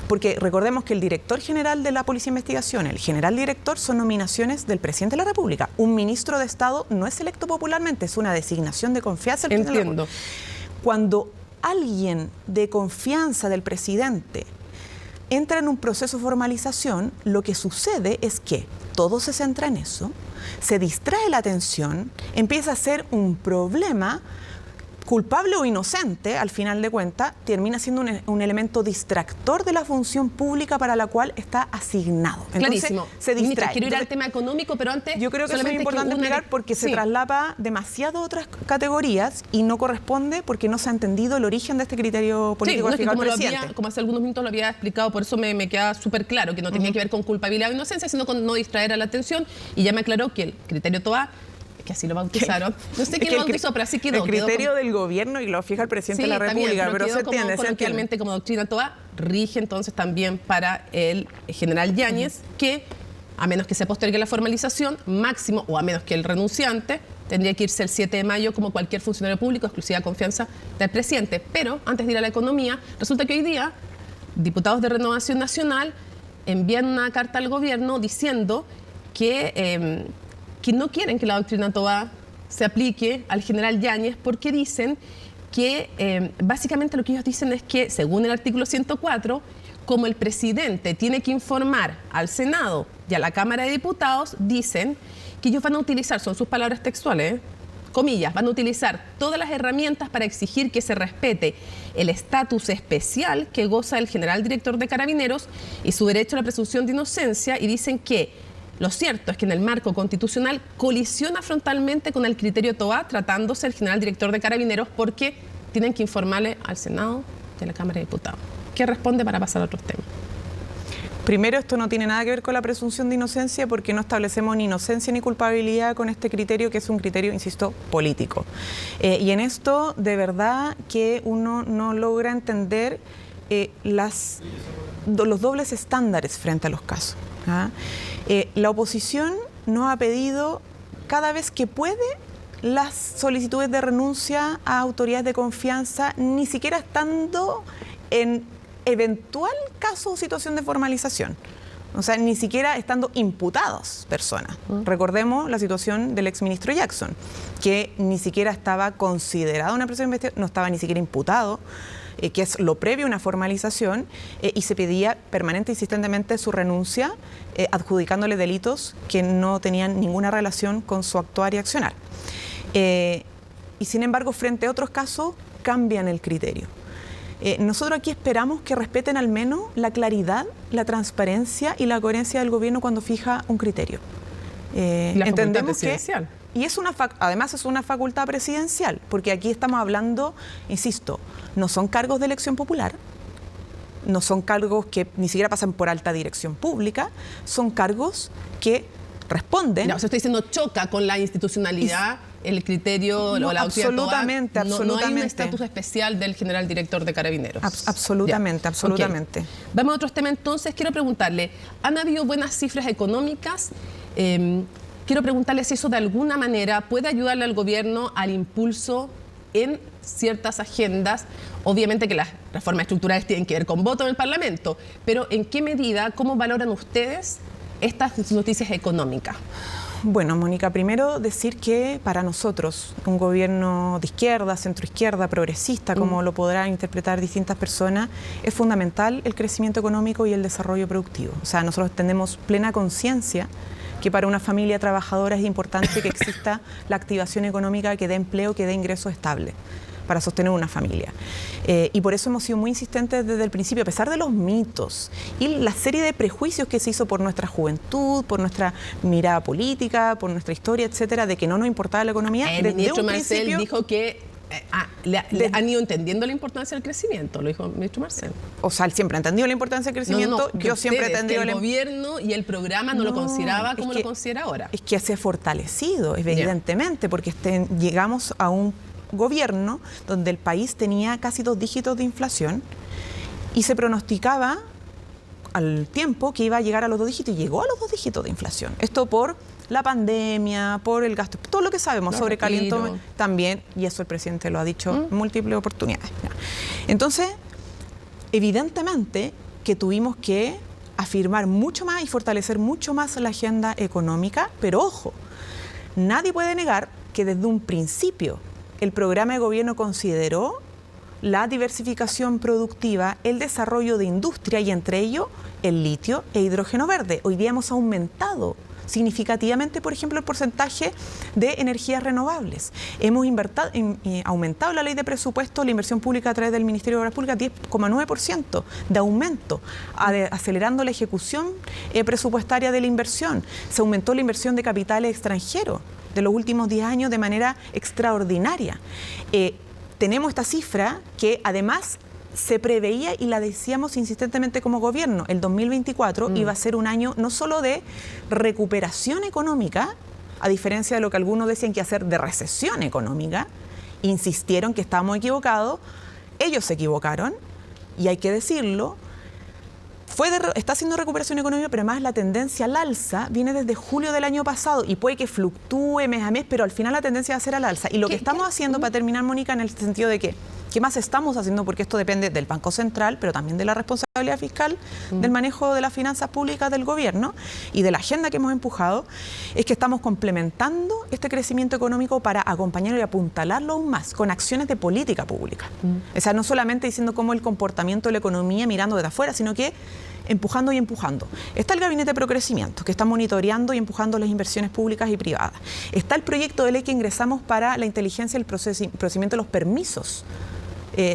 Porque recordemos que el director general de la Policía de Investigación, el general director, son nominaciones del presidente de la República. Un ministro de Estado no es electo popularmente, es una designación de confianza del presidente de la República. Cuando alguien de confianza del presidente entra en un proceso de formalización, lo que sucede es que todo se centra en eso, se distrae la atención, empieza a ser un problema culpable o inocente, al final de cuentas, termina siendo un elemento distractor de la función pública para la cual está asignado. Entonces, clarísimo. Se distrae. Ministra, quiero ir al tema económico, pero antes... Yo creo que eso es importante explicar porque se traslapa demasiado a otras categorías y no corresponde porque no se ha entendido el origen de este criterio político del presidente. Como hace algunos minutos lo había explicado, por eso me queda súper claro que no tenía que ver con culpabilidad o inocencia, sino con no distraer a la atención, y ya me aclaró que el criterio Toá, que así lo bautizaron. No sé quién lo bautizó, pero así quedó. El criterio del gobierno y lo fija el presidente de la República, pero se entiende. Coloquialmente como doctrina Toá, rige entonces también para el general Yáñez, que a menos que se postergue la formalización, máximo, o a menos que el renunciante, tendría que irse el 7 de mayo como cualquier funcionario público, exclusiva confianza del presidente. Pero antes de ir a la economía, resulta que hoy día diputados de Renovación Nacional envían una carta al gobierno diciendo que no quieren que la doctrina Toá se aplique al general Yáñez porque dicen que básicamente lo que ellos dicen es que, según el artículo 104, como el presidente tiene que informar al Senado y a la Cámara de Diputados, dicen que ellos van a utilizar, son sus palabras textuales, comillas, van a utilizar todas las herramientas para exigir que se respete el estatus especial que goza el general director de Carabineros y su derecho a la presunción de inocencia, y dicen que lo cierto es que en el marco constitucional colisiona frontalmente con el criterio Toá, tratándose el general director de Carabineros, porque tienen que informarle al Senado y a la Cámara de Diputados. ¿Qué responde para pasar a otros temas? Primero, esto no tiene nada que ver con la presunción de inocencia porque no establecemos ni inocencia ni culpabilidad con este criterio, que es un criterio, insisto, político. Y en esto, de verdad, que uno no logra entender los dobles estándares frente a los casos. La oposición nos ha pedido cada vez que puede las solicitudes de renuncia a autoridades de confianza, ni siquiera estando en eventual caso o situación de formalización. O sea, ni siquiera estando imputados personas. Recordemos la situación del exministro Jackson, que ni siquiera estaba considerado una persona de investigación, no estaba ni siquiera imputado. que es lo previo a una formalización, y se pedía permanente e insistentemente su renuncia, adjudicándole delitos que no tenían ninguna relación con su actuar y accionar. Y sin embargo, frente a otros casos, cambian el criterio. Nosotros aquí esperamos que respeten al menos la claridad, la transparencia y la coherencia del gobierno cuando fija un criterio. Entendemos que y además es una facultad presidencial, porque aquí estamos hablando, insisto, no son cargos de elección popular, no son cargos que ni siquiera pasan por alta dirección pública, son cargos que responden. No, usted está diciendo choca con la institucionalidad, el criterio no, o la autoridad. Absolutamente, absolutamente. No hay un estatus especial del general director de Carabineros. Absolutamente, ya. Absolutamente. Okay. Vamos a otros temas entonces. Quiero preguntarle, ¿han habido buenas cifras económicas? Quiero preguntarle si eso de alguna manera puede ayudarle al gobierno al impulso en ciertas agendas. Obviamente que las reformas estructurales tienen que ver con voto en el Parlamento, pero ¿en qué medida, cómo valoran ustedes estas noticias económicas? Bueno, Mónica, primero decir que para nosotros, un gobierno de izquierda, centroizquierda, progresista, como lo podrán interpretar distintas personas, es fundamental el crecimiento económico y el desarrollo productivo. O sea, nosotros tenemos plena conciencia que para una familia trabajadora es importante que exista la activación económica que dé empleo, que dé ingresos estables para sostener una familia. Y por eso hemos sido muy insistentes desde el principio, a pesar de los mitos y la serie de prejuicios que se hizo por nuestra juventud, por nuestra mirada política, por nuestra historia, etcétera, de que no nos importaba la economía. El ministro Marcel dijo que han ido entendiendo la importancia del crecimiento, lo dijo el ministro Marcel. O sea, él siempre ha entendido la importancia del crecimiento. Yo siempre he entendido el gobierno y el programa no lo consideraba como lo considera ahora. Es que se ha fortalecido, evidentemente, porque llegamos a un gobierno donde el país tenía casi 2 dígitos de inflación y se pronosticaba al tiempo que iba a llegar a los 2 dígitos y llegó a los 2 dígitos de inflación. Esto por la pandemia, por el gasto, todo lo que sabemos, sobrecalentó también, y eso el presidente lo ha dicho en múltiples oportunidades. Entonces, evidentemente que tuvimos que afirmar mucho más y fortalecer mucho más la agenda económica, pero ojo, nadie puede negar que desde un principio el programa de gobierno consideró la diversificación productiva, el desarrollo de industria y entre ello el litio e hidrógeno verde. Hoy día hemos aumentado significativamente, por ejemplo, el porcentaje de energías renovables. Hemos aumentado la ley de presupuesto, la inversión pública a través del Ministerio de Obras Públicas, 10,9% de aumento, acelerando la ejecución presupuestaria de la inversión. Se aumentó la inversión de capitales extranjeros de los últimos 10 años de manera extraordinaria. Tenemos esta cifra que además se preveía y la decíamos insistentemente como gobierno. El 2024 iba a ser un año no solo de recuperación económica, a diferencia de lo que algunos decían que hacer de recesión económica, insistieron que estábamos equivocados, ellos se equivocaron y hay que decirlo. Está haciendo recuperación económica, pero además la tendencia al alza viene desde julio del año pasado y puede que fluctúe mes a mes, pero al final la tendencia va a ser al alza. Y lo que estamos haciendo, para terminar, Mónica, en el sentido de que, ¿qué más estamos haciendo? Porque esto depende del Banco Central, pero también de la responsabilidad fiscal, del manejo de las finanzas públicas del gobierno y de la agenda que hemos empujado, es que estamos complementando este crecimiento económico para acompañarlo y apuntalarlo aún más con acciones de política pública. O sea, no solamente diciendo cómo el comportamiento de la economía mirando desde afuera, sino que empujando y empujando. Está el Gabinete de Procrecimiento, que está monitoreando y empujando las inversiones públicas y privadas. Está el proyecto de ley que ingresamos para la inteligencia y el procedimiento de los permisos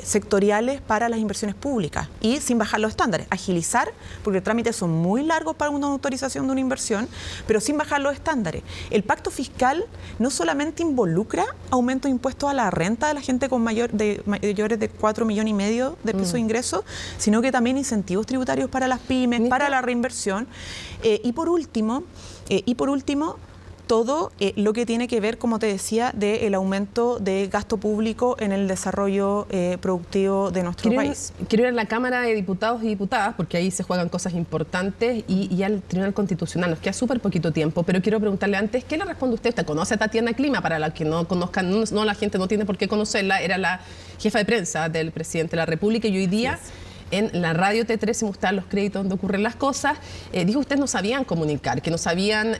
sectoriales para las inversiones públicas y sin bajar los estándares, agilizar, porque los trámites son muy largos para una autorización de una inversión, pero sin bajar los estándares. El pacto fiscal no solamente involucra aumento de impuestos a la renta de la gente con mayores de 4,5 millones de pesos de ingresos, sino que también incentivos tributarios para las pymes, para la reinversión. Y por último, todo lo que tiene que ver, como te decía, del aumento de gasto público en el desarrollo productivo de nuestro país. Quiero ir a la Cámara de Diputados y Diputadas, porque ahí se juegan cosas importantes, y al Tribunal Constitucional. Nos queda súper poquito tiempo, pero quiero preguntarle antes, ¿qué le responde usted? ¿Usted conoce a Tatiana Clima? Para la que no conozcan, no, la gente no tiene por qué conocerla, era la jefa de prensa del presidente de la República y hoy día... En la radio T3 se mostraban los créditos donde ocurren las cosas. Dijo ustedes no sabían comunicar, que no sabían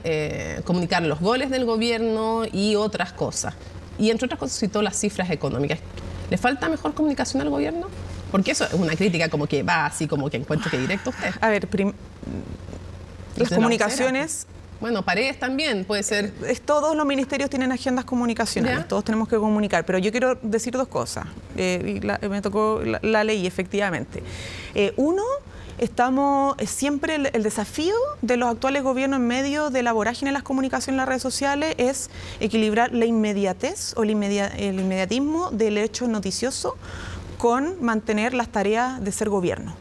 comunicar los goles del gobierno y otras cosas. Y entre otras cosas citó las cifras económicas. ¿Le falta mejor comunicación al gobierno? Porque eso es una crítica como que va así, como que encuentro que directo usted. A ver, las comunicaciones... Bueno, Paredes también puede ser. Todos los ministerios tienen agendas comunicacionales, ¿ya? Todos tenemos que comunicar, pero yo quiero decir dos cosas. Me tocó la ley, efectivamente. Uno, estamos siempre el desafío de los actuales gobiernos en medio de la vorágine de las comunicaciones en las redes sociales es equilibrar la inmediatez o el inmediatismo del hecho noticioso con mantener las tareas de ser gobierno.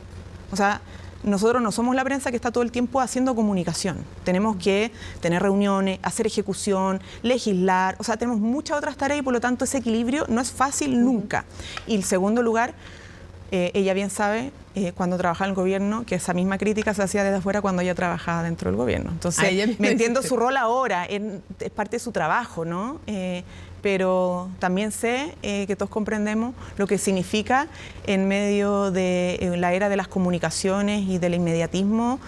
O sea, nosotros no somos la prensa que está todo el tiempo haciendo comunicación. Tenemos que tener reuniones, hacer ejecución, legislar. O sea, tenemos muchas otras tareas y por lo tanto ese equilibrio no es fácil nunca. Y en segundo lugar, ella bien sabe, cuando trabajaba en el gobierno, que esa misma crítica se hacía desde afuera cuando ella trabajaba dentro del gobierno. Entonces, me entiendo su rol ahora, es parte de su trabajo, ¿no? Pero también sé que todos comprendemos lo que significa en medio de la era de las comunicaciones y del inmediatismo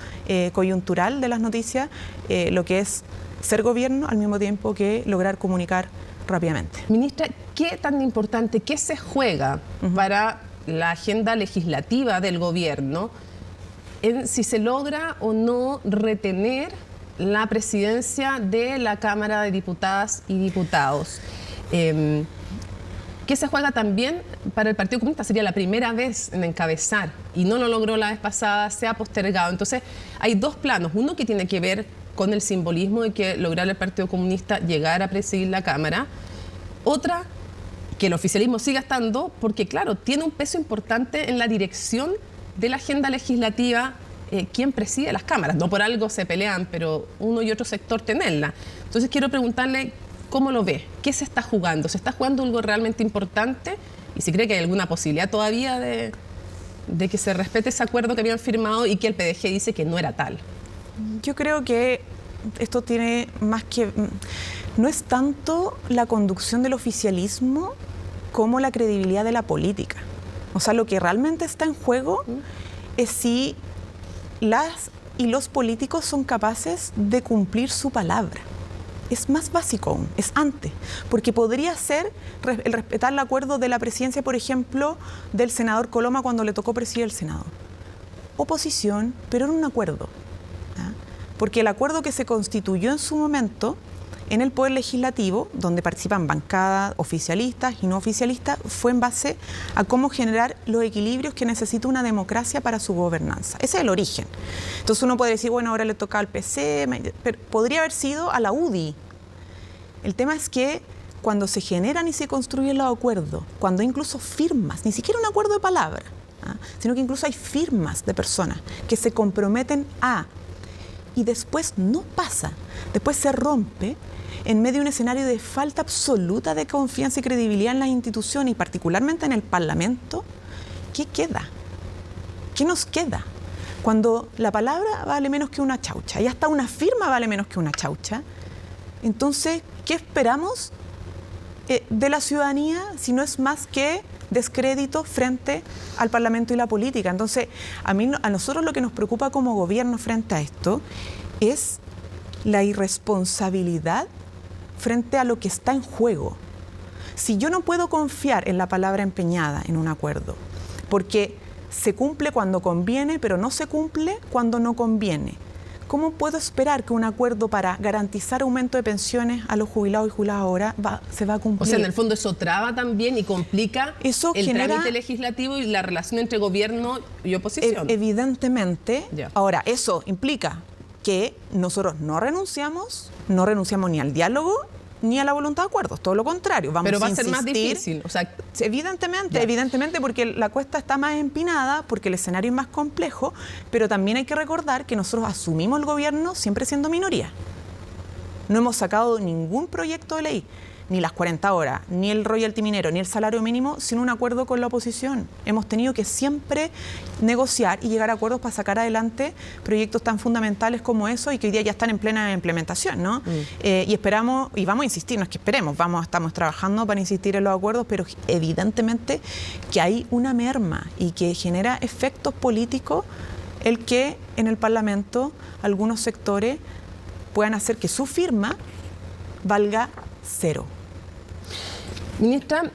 coyuntural de las noticias, lo que es ser gobierno al mismo tiempo que lograr comunicar rápidamente. Ministra, ¿qué tan importante, qué se juega para la agenda legislativa del gobierno en si se logra o no retener la presidencia de la Cámara de Diputadas y Diputados? ¿Qué se juega también para el Partido Comunista? Sería la primera vez en encabezar y no lo logró la vez pasada, se ha postergado. Entonces hay dos planos, uno que tiene que ver con el simbolismo de que lograr el Partido Comunista llegar a presidir la Cámara, otra que el oficialismo siga estando porque claro, tiene un peso importante en la dirección de la agenda legislativa quien preside las cámaras. No por algo se pelean, pero uno y otro sector tenerla. Entonces quiero preguntarle ¿cómo lo ve? ¿Qué se está jugando? ¿Se está jugando algo realmente importante? Y si cree que hay alguna posibilidad todavía de que se respete ese acuerdo que habían firmado y que el PDG dice que no era tal. Yo creo que esto tiene más que... No es tanto la conducción del oficialismo como la credibilidad de la política. O sea, lo que realmente está en juego es si las y los políticos son capaces de cumplir su palabra. Es más básico aún, es antes, porque podría ser el respetar el acuerdo de la presidencia, por ejemplo, del senador Coloma cuando le tocó presidir el Senado. Oposición, pero era un acuerdo. ¿Ya? Porque el acuerdo que se constituyó en su momento en el Poder Legislativo, donde participan bancadas oficialistas y no oficialistas, fue en base a cómo generar los equilibrios que necesita una democracia para su gobernanza. Ese es el origen. Entonces uno puede decir, bueno, ahora le toca al PC, pero podría haber sido a la UDI. El tema es que cuando se generan y se construyen los acuerdos, cuando hay incluso firmas, ni siquiera un acuerdo de palabra, sino que incluso hay firmas de personas que se comprometen a, y después no pasa, después se rompe, en medio de un escenario de falta absoluta de confianza y credibilidad en las instituciones y particularmente en el Parlamento, ¿qué queda? ¿Qué nos queda? Cuando la palabra vale menos que una chaucha y hasta una firma vale menos que una chaucha, entonces, ¿qué esperamos de la ciudadanía si no es más que descrédito frente al Parlamento y la política? Entonces, a nosotros lo que nos preocupa como gobierno frente a esto es la irresponsabilidad frente a lo que está en juego. Si yo no puedo confiar en la palabra empeñada en un acuerdo, porque se cumple cuando conviene, pero no se cumple cuando no conviene, ¿cómo puedo esperar que un acuerdo para garantizar aumento de pensiones a los jubilados y jubiladas ahora se va a cumplir? O sea, en el fondo eso traba también y complica eso el trámite legislativo y la relación entre gobierno y oposición. Evidentemente. Ya. Ahora, eso implica que nosotros no renunciamos ni al diálogo ni a la voluntad de acuerdos, todo lo contrario. Pero va a ser más difícil. O sea, evidentemente porque la cuesta está más empinada, porque el escenario es más complejo, pero también hay que recordar que nosotros asumimos el gobierno siempre siendo minoría. No hemos sacado ningún proyecto de ley, ni las 40 horas, ni el royalty minero, ni el salario mínimo, sin un acuerdo con la oposición. Hemos tenido que siempre negociar y llegar a acuerdos para sacar adelante proyectos tan fundamentales como eso y que hoy día ya están en plena implementación, ¿no? Y esperamos, y vamos a insistir, no es que esperemos, estamos trabajando para insistir en los acuerdos, pero evidentemente que hay una merma y que genera efectos políticos el que en el Parlamento algunos sectores puedan hacer que su firma valga cero. Ministra,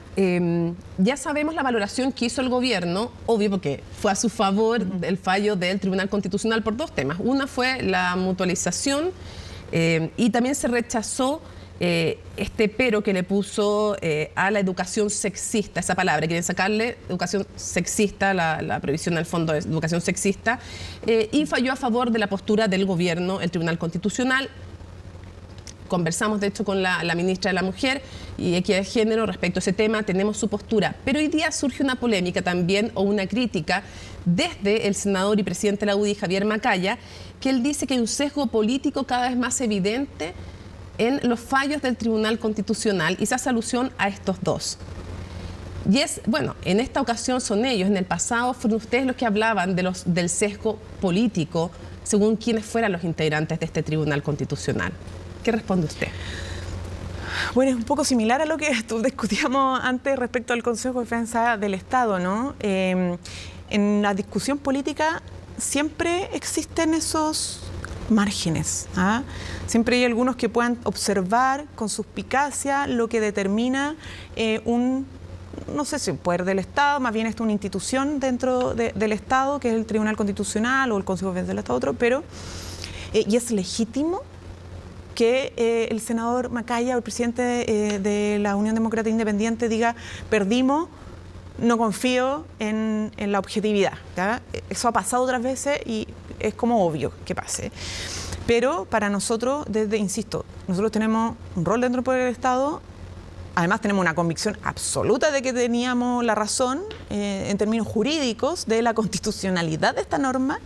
ya sabemos la valoración que hizo el gobierno, obvio porque fue a su favor del fallo del Tribunal Constitucional por dos temas. Una fue la mutualización y también se rechazó este pero que le puso a la educación sexista, esa palabra, quieren sacarle educación sexista, la previsión al fondo de educación sexista, y falló a favor de la postura del gobierno, el Tribunal Constitucional. Conversamos, de hecho, con la ministra de la Mujer y Equidad de Género respecto a ese tema, tenemos su postura. Pero hoy día surge una polémica también, o una crítica, desde el senador y presidente de la UDI, Javier Macaya, que él dice que hay un sesgo político cada vez más evidente en los fallos del Tribunal Constitucional y se hace alusión a estos dos. Y es, bueno, en esta ocasión son ellos, en el pasado fueron ustedes los que hablaban del sesgo político según quienes fueran los integrantes de este Tribunal Constitucional. ¿Qué responde usted? Bueno, es un poco similar a lo que discutíamos antes respecto al Consejo de Defensa del Estado, ¿no? En la discusión política siempre existen esos márgenes, ¿ah? Siempre hay algunos que puedan observar con suspicacia lo que determina no sé si un poder del Estado, más bien es una institución dentro del Estado, que es el Tribunal Constitucional o el Consejo de Defensa del Estado, otro, pero y es legítimo que el senador Macaya o el presidente de la Unión Democrática Independiente diga, perdimos, no confío en la objetividad, ¿ya? Eso ha pasado otras veces y es como obvio que pase. Pero para nosotros, insisto, nosotros tenemos un rol dentro del poder del Estado, además tenemos una convicción absoluta de que teníamos la razón en términos jurídicos de la constitucionalidad de esta norma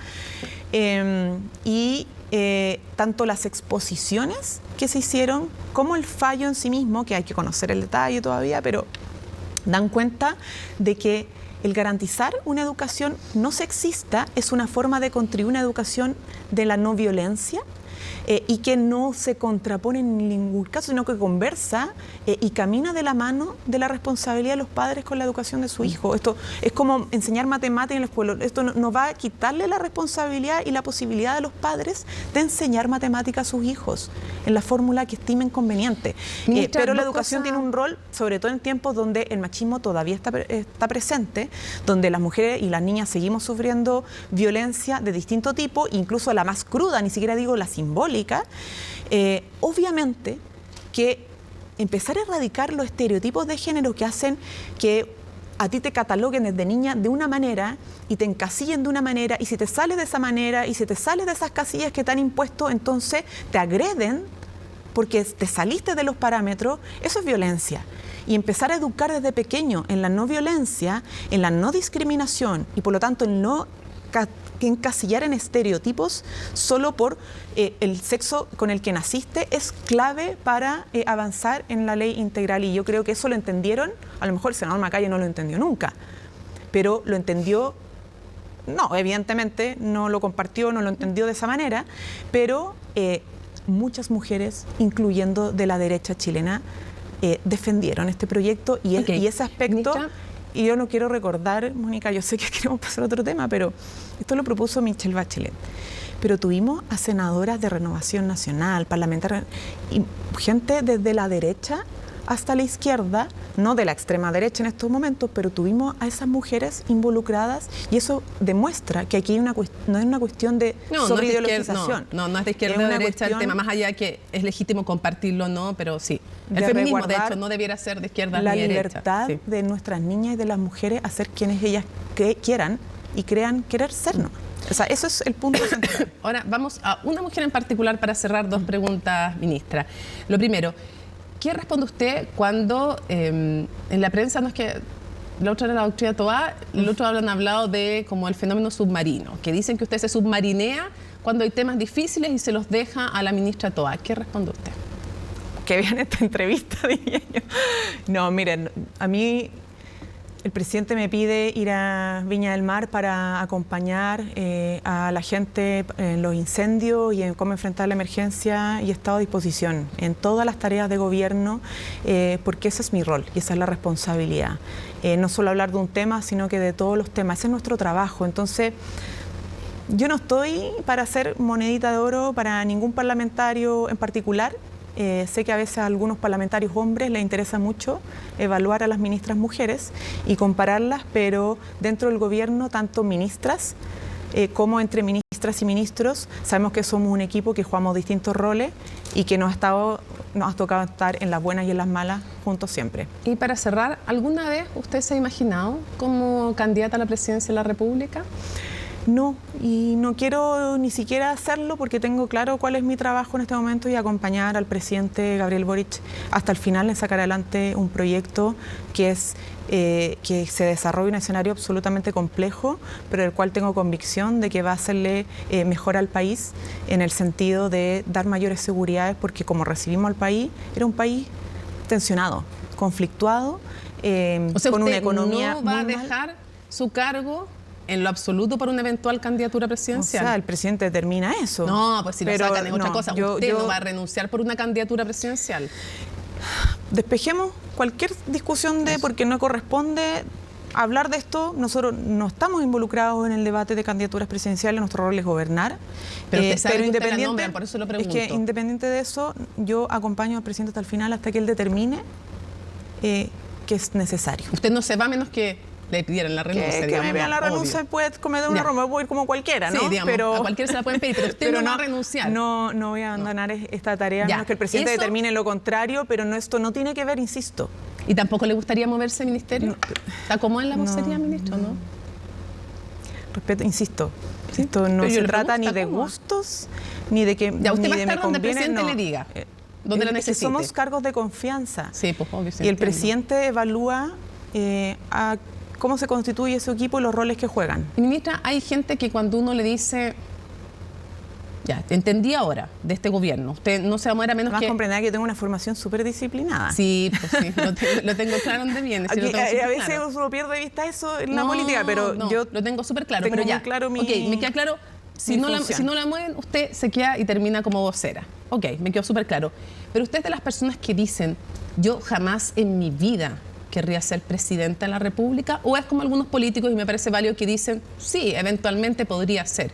tanto las exposiciones que se hicieron como el fallo en sí mismo, que hay que conocer el detalle todavía, pero dan cuenta de que el garantizar una educación no sexista es una forma de contribuir a una educación de la no violencia y que no se contrapone en ningún caso, sino que conversa y camina de la mano de la responsabilidad de los padres con la educación de su hijo. Esto es como enseñar matemáticas en la escuela. Esto no va a quitarle la responsabilidad y la posibilidad de los padres de enseñar matemáticas a sus hijos en la fórmula que estimen conveniente. Pero la educación tiene un rol, sobre todo en tiempos donde el machismo todavía está presente, donde las mujeres y las niñas seguimos sufriendo violencia de distinto tipo, incluso la más cruda, ni siquiera digo la simbólica. Obviamente que empezar a erradicar los estereotipos de género que hacen que a ti te cataloguen desde niña de una manera y te encasillen de una manera, y si te sales de esa manera y si te sales de esas casillas que te han impuesto, entonces te agreden porque te saliste de los parámetros, eso es violencia. Y empezar a educar desde pequeño en la no violencia, en la no discriminación y por lo tanto en no encasillar en estereotipos solo por el sexo con el que naciste es clave para avanzar en la ley integral, y yo creo que eso lo entendieron, a lo mejor el senador Macaya no lo entendió nunca, pero lo entendió, no, evidentemente no lo compartió, no lo entendió de esa manera, pero muchas mujeres, incluyendo de la derecha chilena, defendieron este proyecto y ese aspecto. Y yo no quiero recordar, Mónica, yo sé que queremos pasar a otro tema, pero esto lo propuso Michelle Bachelet. Pero tuvimos a senadoras de Renovación Nacional, parlamentarias, y gente desde la derecha hasta la izquierda, no de la extrema derecha en estos momentos, pero tuvimos a esas mujeres involucradas, y eso demuestra que aquí hay no es una cuestión de sobreideologización. No es de izquierda o derecha el tema, más allá de que es legítimo compartirlo, no, pero sí. El feminismo, de hecho, no debiera ser de izquierda ni derecha. La libertad de nuestras niñas y de las mujeres a ser quienes ellas quieran y crean querer ser, ¿no? O sea, eso es el punto central. Ahora, vamos a una mujer en particular para cerrar dos preguntas, ministra. Lo primero, ¿qué responde usted cuando en la prensa, no es que la otra era la doctrina Toá, el otro han hablado de como el fenómeno submarino, que dicen que usted se submarinea cuando hay temas difíciles y se los deja a la ministra Toá? ¿Qué responde usted? Que vean esta entrevista, diría yo. No, miren, a mí el presidente me pide ir a Viña del Mar para acompañar a la gente en los incendios y en cómo enfrentar la emergencia, y he estado a disposición en todas las tareas de gobierno, porque ese es mi rol y esa es la responsabilidad. No solo hablar de un tema, sino que de todos los temas. Ese es nuestro trabajo. Entonces, yo no estoy para hacer monedita de oro para ningún parlamentario en particular. Sé que a veces a algunos parlamentarios hombres les interesa mucho evaluar a las ministras mujeres y compararlas, pero dentro del gobierno, tanto ministras como entre ministras y ministros, sabemos que somos un equipo que jugamos distintos roles y que nos ha tocado estar en las buenas y en las malas juntos siempre. Y para cerrar, ¿alguna vez usted se ha imaginado como candidata a la presidencia de la República? No, y no quiero ni siquiera hacerlo porque tengo claro cuál es mi trabajo en este momento y acompañar al presidente Gabriel Boric hasta el final en sacar adelante un proyecto que se desarrolla en un escenario absolutamente complejo, pero del cual tengo convicción de que va a hacerle mejor al país en el sentido de dar mayores seguridades, porque como recibimos al país, era un país tensionado, conflictuado, o sea, con una economía no va a muy mal. dejar su cargo en lo absoluto por una eventual candidatura presidencial. O sea, el presidente determina eso. No, pues si lo sacan es otra no, cosa. Usted no va a renunciar por una candidatura presidencial. Despejemos cualquier discusión porque no corresponde hablar de esto. Nosotros no estamos involucrados en el debate de candidaturas presidenciales, nuestro rol es gobernar. Pero usted sabe que independiente, usted la nombran, por eso lo pregunto. Es que independiente de eso, yo acompaño al presidente hasta el final, hasta que él determine que es necesario. Usted no se va menos que le pidieran la renuncia. Que me vean la renuncia, puede cometer un error, me voy a ir como cualquiera, ¿no? Sí, digamos, pero a cualquiera se la pueden pedir, pero usted no va a renunciar. No voy a abandonar esta tarea, menos que el presidente determine lo contrario, pero esto no tiene que ver, insisto. ¿Y tampoco le gustaría moverse al ministerio? ¿Está cómodo en la vocería, ministro, no? Respeto, insisto, esto no se trata ni de gustos, ni de que ya usted va a ni de estar me donde el conviene, presidente le diga, donde lo necesite. Somos cargos de confianza. Sí, pues obvio. Y el presidente evalúa a cómo se constituye ese equipo y los roles que juegan. Y ministra, hay gente que cuando uno le dice, ya, te entendí ahora, de este gobierno, usted no se va a mover a menos que... comprender que yo tengo una formación súper disciplinada. Sí, pues sí, lo tengo claro donde viene. Sí, a veces uno pierde de vista eso en la política, pero yo lo tengo súper claro. Tengo pero ya, muy claro me queda claro, si no la mueven, usted se queda y termina como vocera. Ok, me quedó súper claro. Pero usted es de las personas que dicen, yo jamás en mi vida querría ser presidenta de la República, o es como algunos políticos, y me parece válido, que dicen, sí, eventualmente podría ser.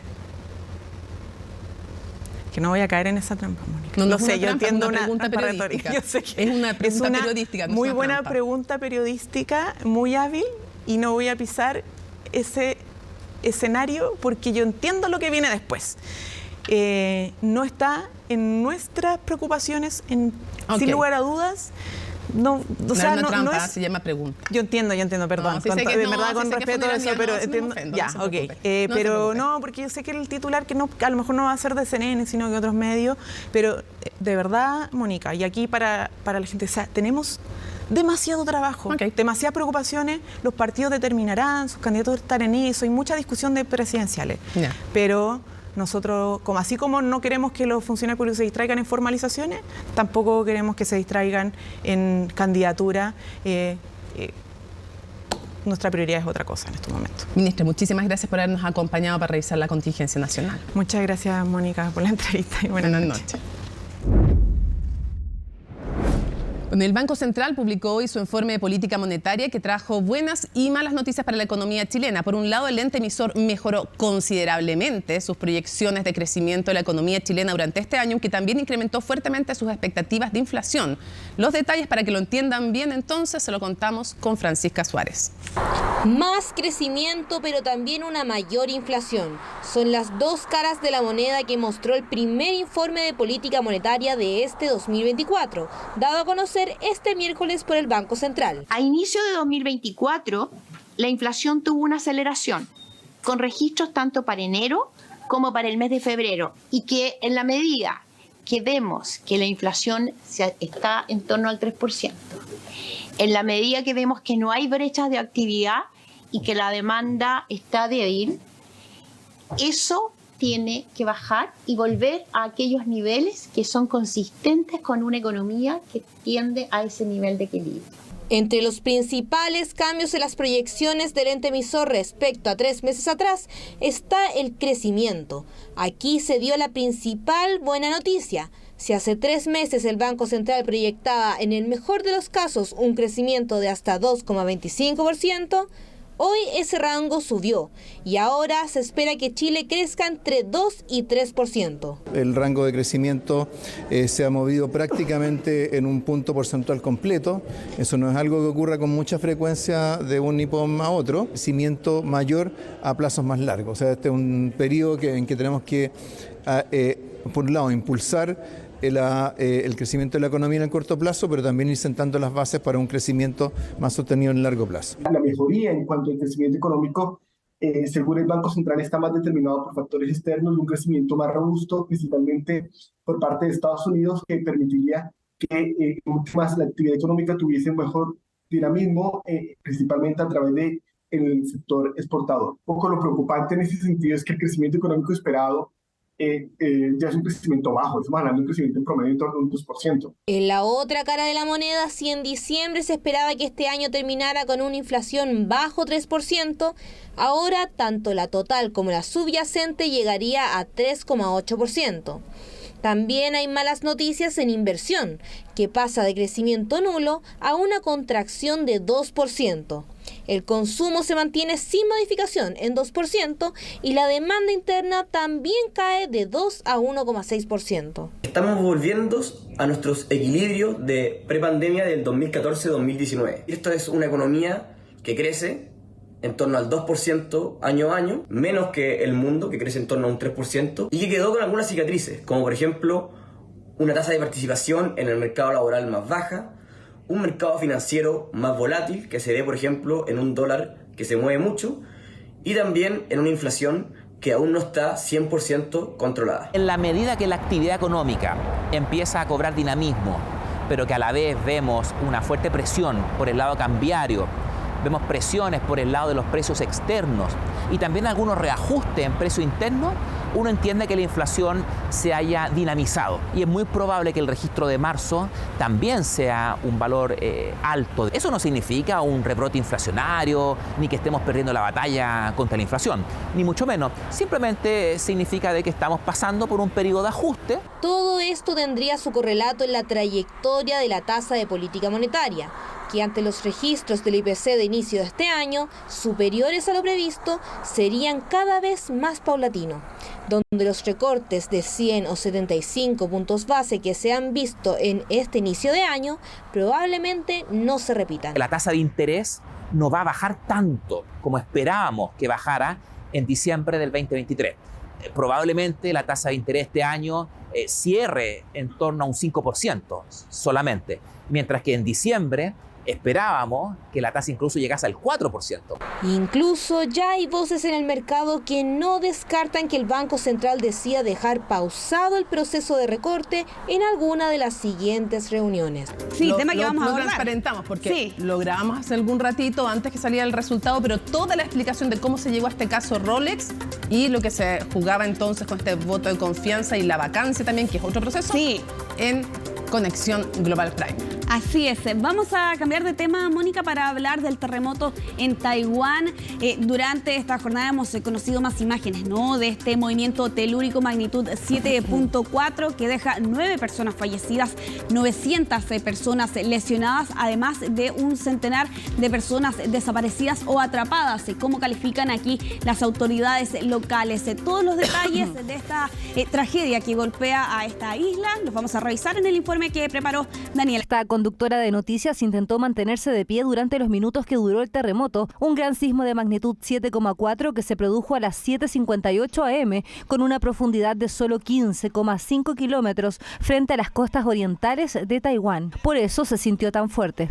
Que no voy a caer en esa trampa, Mónica. No, lo es sé, una yo trampa, entiendo una pregunta periodística. Yo sé que es una pregunta periodística. No muy es una buena trampa. Pregunta periodística, muy hábil, y no voy a pisar ese escenario porque yo entiendo lo que viene después. No está en nuestras preocupaciones, sin lugar a dudas. No se llama pregunta. Yo entiendo, perdón. No, de verdad, con respeto a eso, pero entiendo. Pero no, porque yo sé que el titular, que a lo mejor no va a ser de CNN, sino que otros medios, pero de verdad, Mónica, y aquí para la gente, o sea, tenemos demasiado trabajo, demasiadas preocupaciones, los partidos determinarán, sus candidatos estar en eso, hay mucha discusión de presidenciales, pero nosotros, así como no queremos que los funcionarios públicos se distraigan en formalizaciones, tampoco queremos que se distraigan en candidatura. Nuestra prioridad es otra cosa en estos momentos. Ministra, muchísimas gracias por habernos acompañado para revisar la contingencia nacional. Muchas gracias, Mónica, por la entrevista y buenas noches. Bueno, el Banco Central publicó hoy su informe de política monetaria que trajo buenas y malas noticias para la economía chilena. Por un lado, el ente emisor mejoró considerablemente sus proyecciones de crecimiento de la economía chilena durante este año, aunque también incrementó fuertemente sus expectativas de inflación. Los detalles, para que lo entiendan bien, entonces, se lo contamos con Francisca Suárez. Más crecimiento, pero también una mayor inflación. Son las dos caras de la moneda que mostró el primer informe de política monetaria de este 2024, dado a conocer este miércoles por el Banco Central. A inicio de 2024, la inflación tuvo una aceleración, con registros tanto para enero como para el mes de febrero, y que en la medida que vemos que la inflación está en torno al 3%, en la medida que vemos que no hay brechas de actividad y que la demanda está débil, eso tiene que bajar y volver a aquellos niveles que son consistentes con una economía que tiende a ese nivel de equilibrio. Entre los principales cambios en las proyecciones del ente emisor respecto a 3 meses atrás está el crecimiento. Aquí se dio la principal buena noticia. Si hace 3 meses el Banco Central proyectaba en el mejor de los casos un crecimiento de hasta 2,25%, Hoy ese rango subió y ahora se espera que Chile crezca entre 2 y 3%. El rango de crecimiento se ha movido prácticamente en un punto porcentual completo. Eso no es algo que ocurra con mucha frecuencia de un IPOM a otro. Crecimiento mayor a plazos más largos. O sea, este es un periodo en que tenemos que, por un lado, impulsar el crecimiento de la economía en el corto plazo, pero también ir sentando las bases para un crecimiento más sostenido en el largo plazo. La mejoría en cuanto al crecimiento económico, según el Banco Central, está más determinado por factores externos y un crecimiento más robusto, principalmente por parte de Estados Unidos, que permitiría que mucho más la actividad económica tuviese un mejor dinamismo, principalmente a través del sector exportador. Un poco lo preocupante en ese sentido es que el crecimiento económico esperado ya es un crecimiento bajo, estamos hablando de un crecimiento en promedio en torno a un 2%. En la otra cara de la moneda, si en diciembre se esperaba que este año terminara con una inflación bajo 3%, ahora tanto la total como la subyacente llegaría a 3,8%. También hay malas noticias en inversión, que pasa de crecimiento nulo a una contracción de 2%. El consumo se mantiene sin modificación en 2% y la demanda interna también cae de 2 a 1,6%. Estamos volviendo a nuestros equilibrios de prepandemia del 2014-2019. Esto es una economía que crece en torno al 2% año a año, menos que el mundo, que crece en torno a un 3%, y que quedó con algunas cicatrices, como por ejemplo una tasa de participación en el mercado laboral más baja, un mercado financiero más volátil, que se ve por ejemplo en un dólar que se mueve mucho, y también en una inflación que aún no está 100% controlada. En la medida que la actividad económica empieza a cobrar dinamismo, pero que a la vez vemos una fuerte presión por el lado cambiario, vemos presiones por el lado de los precios externos y también algunos reajustes en precio interno, uno entiende que la inflación se haya dinamizado y es muy probable que el registro de marzo también sea un valor alto. Eso no significa un rebrote inflacionario ni que estemos perdiendo la batalla contra la inflación, ni mucho menos. Simplemente significa de que estamos pasando por un periodo de ajuste. Todo esto tendría su correlato en la trayectoria de la tasa de política monetaria, que ante los registros del IPC de inicio de este año, superiores a lo previsto, serían cada vez más paulatinos, donde los recortes de 100 o 75 puntos base que se han visto en este inicio de año probablemente no se repitan. La tasa de interés no va a bajar tanto como esperábamos que bajara en diciembre del 2023. Probablemente la tasa de interés este año cierre en torno a un 5% solamente, mientras que en diciembre esperábamos que la tasa incluso llegase al 4%. Incluso ya hay voces en el mercado que no descartan que el Banco Central decida dejar pausado el proceso de recorte en alguna de las siguientes reuniones. Sí, tema que vamos a abordar. Lo transparentamos porque lo grabamos hace algún ratito antes que saliera el resultado, pero toda la explicación de cómo se llegó a este caso Rolex y lo que se jugaba entonces con este voto de confianza y la vacancia también, que es otro proceso, en Conexión Global Prime. Así es. Vamos a cambiar de tema, Mónica, para hablar del terremoto en Taiwán. Durante esta jornada hemos conocido más imágenes, ¿no?, de este movimiento telúrico magnitud 7.4 que deja 9 personas fallecidas, 900 personas lesionadas, además de un centenar de personas desaparecidas o atrapadas. ¿Cómo califican aquí las autoridades locales? Todos los detalles de esta tragedia que golpea a esta isla los vamos a revisar en el informe que preparó Daniela. Esta conductora de noticias intentó mantenerse de pie durante los minutos que duró el terremoto, un gran sismo de magnitud 7,4 que se produjo a las 7:58 am con una profundidad de solo 15,5 kilómetros frente a las costas orientales de Taiwán. Por eso se sintió tan fuerte.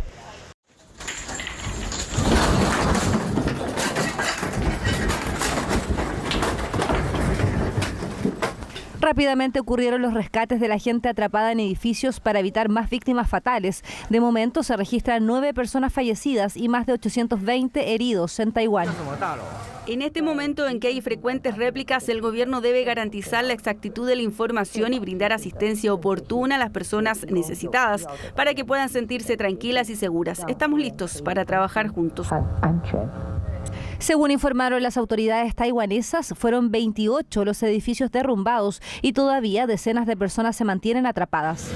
Rápidamente ocurrieron los rescates de la gente atrapada en edificios para evitar más víctimas fatales. De momento se registran 9 personas fallecidas y más de 820 heridos en Taiwán. En este momento en que hay frecuentes réplicas, el gobierno debe garantizar la exactitud de la información y brindar asistencia oportuna a las personas necesitadas para que puedan sentirse tranquilas y seguras. Estamos listos para trabajar juntos. Según informaron las autoridades taiwanesas, fueron 28 los edificios derrumbados y todavía decenas de personas se mantienen atrapadas.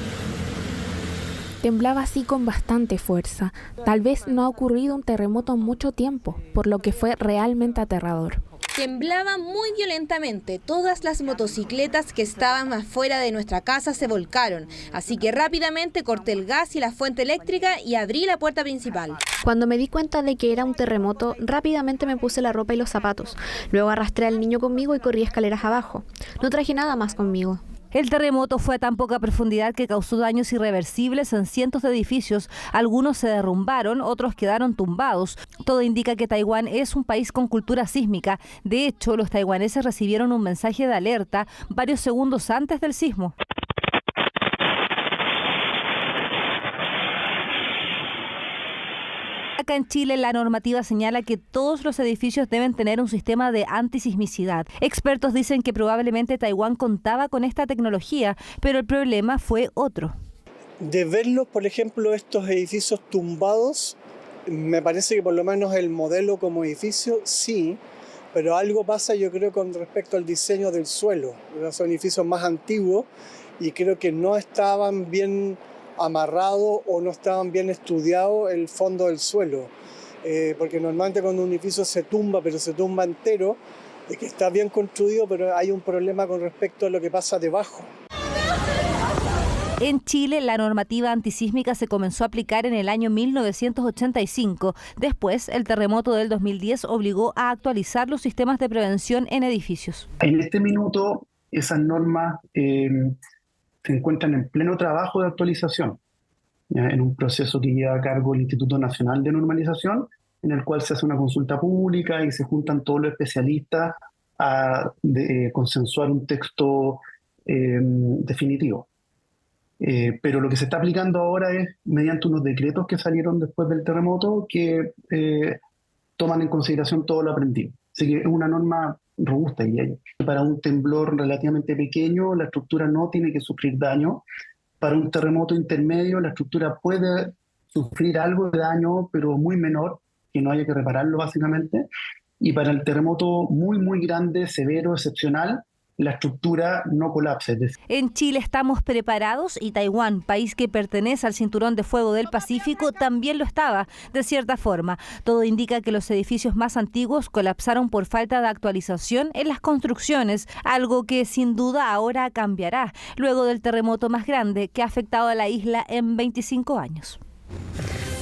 Temblaba así con bastante fuerza. Tal vez no ha ocurrido un terremoto en mucho tiempo, por lo que fue realmente aterrador. Temblaba muy violentamente. Todas las motocicletas que estaban afuera de nuestra casa se volcaron. Así que rápidamente corté el gas y la fuente eléctrica y abrí la puerta principal. Cuando me di cuenta de que era un terremoto, rápidamente me puse la ropa y los zapatos. Luego arrastré al niño conmigo y corrí escaleras abajo. No traje nada más conmigo. El terremoto fue a tan poca profundidad que causó daños irreversibles en cientos de edificios. Algunos se derrumbaron, otros quedaron tumbados. Todo indica que Taiwán es un país con cultura sísmica. De hecho, los taiwaneses recibieron un mensaje de alerta varios segundos antes del sismo. Acá en Chile la normativa señala que todos los edificios deben tener un sistema de antisismicidad. Expertos dicen que probablemente Taiwán contaba con esta tecnología, pero el problema fue otro. De verlos, por ejemplo, estos edificios tumbados, me parece que por lo menos el modelo como edificio sí, pero algo pasa yo creo con respecto al diseño del suelo. Son edificios más antiguos y creo que no estaban bien amarrado o no estaban bien estudiado el fondo del suelo, porque normalmente cuando un edificio se tumba, pero se tumba entero, es que está bien construido, pero hay un problema con respecto a lo que pasa debajo. En Chile, la normativa antisísmica se comenzó a aplicar en el año 1985. Después, el terremoto del 2010 obligó a actualizar los sistemas de prevención en edificios. En este minuto, esas normas se encuentran en pleno trabajo de actualización, ¿ya? En un proceso que lleva a cargo el Instituto Nacional de Normalización, en el cual se hace una consulta pública y se juntan todos los especialistas a consensuar un texto definitivo. Pero lo que se está aplicando ahora es mediante unos decretos que salieron después del terremoto que toman en consideración todo lo aprendido. Así que es una norma robusta, diría yo. Para un temblor relativamente pequeño, la estructura no tiene que sufrir daño. Para un terremoto intermedio, la estructura puede sufrir algo de daño, pero muy menor, que no haya que repararlo básicamente. Y para el terremoto muy, muy grande, severo, excepcional, la estructura no colapse. En Chile estamos preparados y Taiwán, país que pertenece al Cinturón de Fuego del Pacífico, también lo estaba, de cierta forma. Todo indica que los edificios más antiguos colapsaron por falta de actualización en las construcciones, algo que sin duda ahora cambiará, luego del terremoto más grande que ha afectado a la isla en 25 años.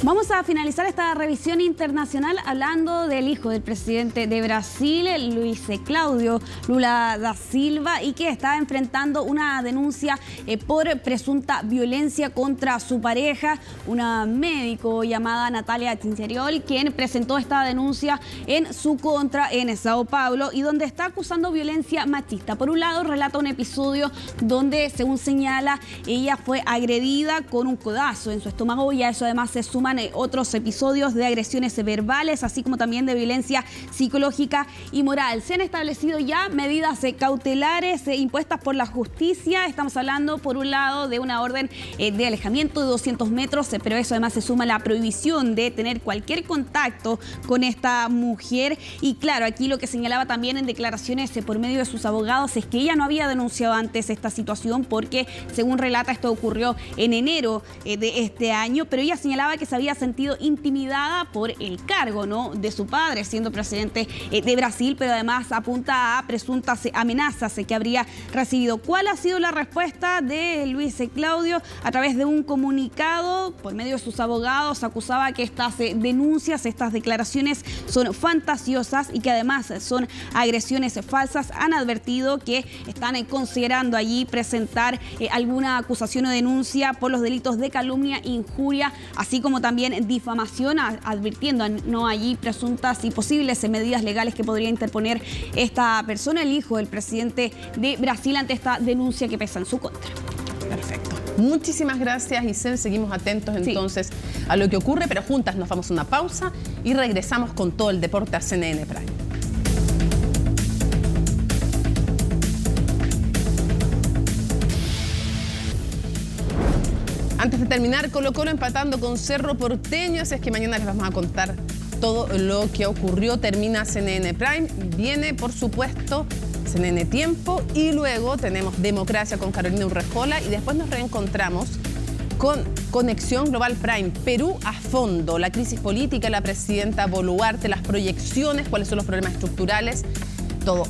Vamos a finalizar esta revisión internacional hablando del hijo del presidente de Brasil, Luiz Cláudio Lula da Silva, y que está enfrentando una denuncia por presunta violencia contra su pareja, una médico llamada Natalia Tinceriol, quien presentó esta denuncia en su contra en Sao Paulo y donde está acusando violencia machista. Por un lado, relata un episodio donde, según señala, ella fue agredida con un codazo en su estómago y a eso además se suman otros episodios de agresiones verbales, así como también de violencia psicológica y moral. Se han establecido ya medidas cautelares impuestas por la justicia. Estamos hablando, por un lado, de una orden de alejamiento de 200 metros, pero eso además se suma a la prohibición de tener cualquier contacto con esta mujer. Y claro, aquí lo que señalaba también en declaraciones por medio de sus abogados es que ella no había denunciado antes esta situación porque, según relata, esto ocurrió en enero de este año, pero ella señalaba que se había sentido intimidada por el cargo, ¿no?, de su padre siendo presidente de Brasil, pero además apunta a presuntas amenazas que habría recibido. ¿Cuál ha sido la respuesta de Luiz Cláudio? A través de un comunicado, por medio de sus abogados, acusaba que estas denuncias, estas declaraciones son fantasiosas y que además son agresiones falsas. Han advertido que están considerando allí presentar alguna acusación o denuncia por los delitos de calumnia, injuria, así como también difamación, advirtiendo no allí presuntas y posibles medidas legales que podría interponer esta persona, el hijo del presidente de Brasil, ante esta denuncia que pesa en su contra. Perfecto. Muchísimas gracias, Giselle. Seguimos atentos entonces a lo que ocurre, pero juntas nos vamos a una pausa y regresamos con todo el deporte a CNN Prime. Antes de terminar, Colo-Colo empatando con Cerro Porteño, así es que mañana les vamos a contar todo lo que ocurrió. Termina CNN Prime, viene por supuesto CNN Tiempo y luego tenemos Democracia con Carolina Urrejola y después nos reencontramos Con Conexión Global Prime, Perú a fondo, la crisis política, la presidenta Boluarte, las proyecciones, cuáles son los problemas estructurales, todo.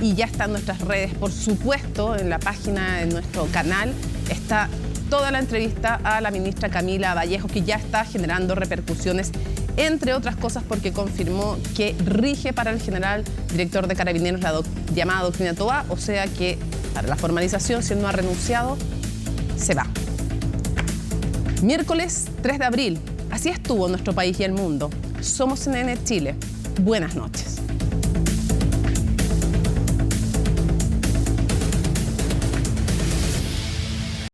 Y ya está en nuestras redes, por supuesto, en la página de nuestro canal, está toda la entrevista a la ministra Camila Vallejo, que ya está generando repercusiones, entre otras cosas porque confirmó que rige para el general director de Carabineros la llamada doctrina Toa, o sea que para la formalización, si él no ha renunciado, se va. Miércoles 3 de abril, así estuvo nuestro país y el mundo. Somos CNN Chile. Buenas noches.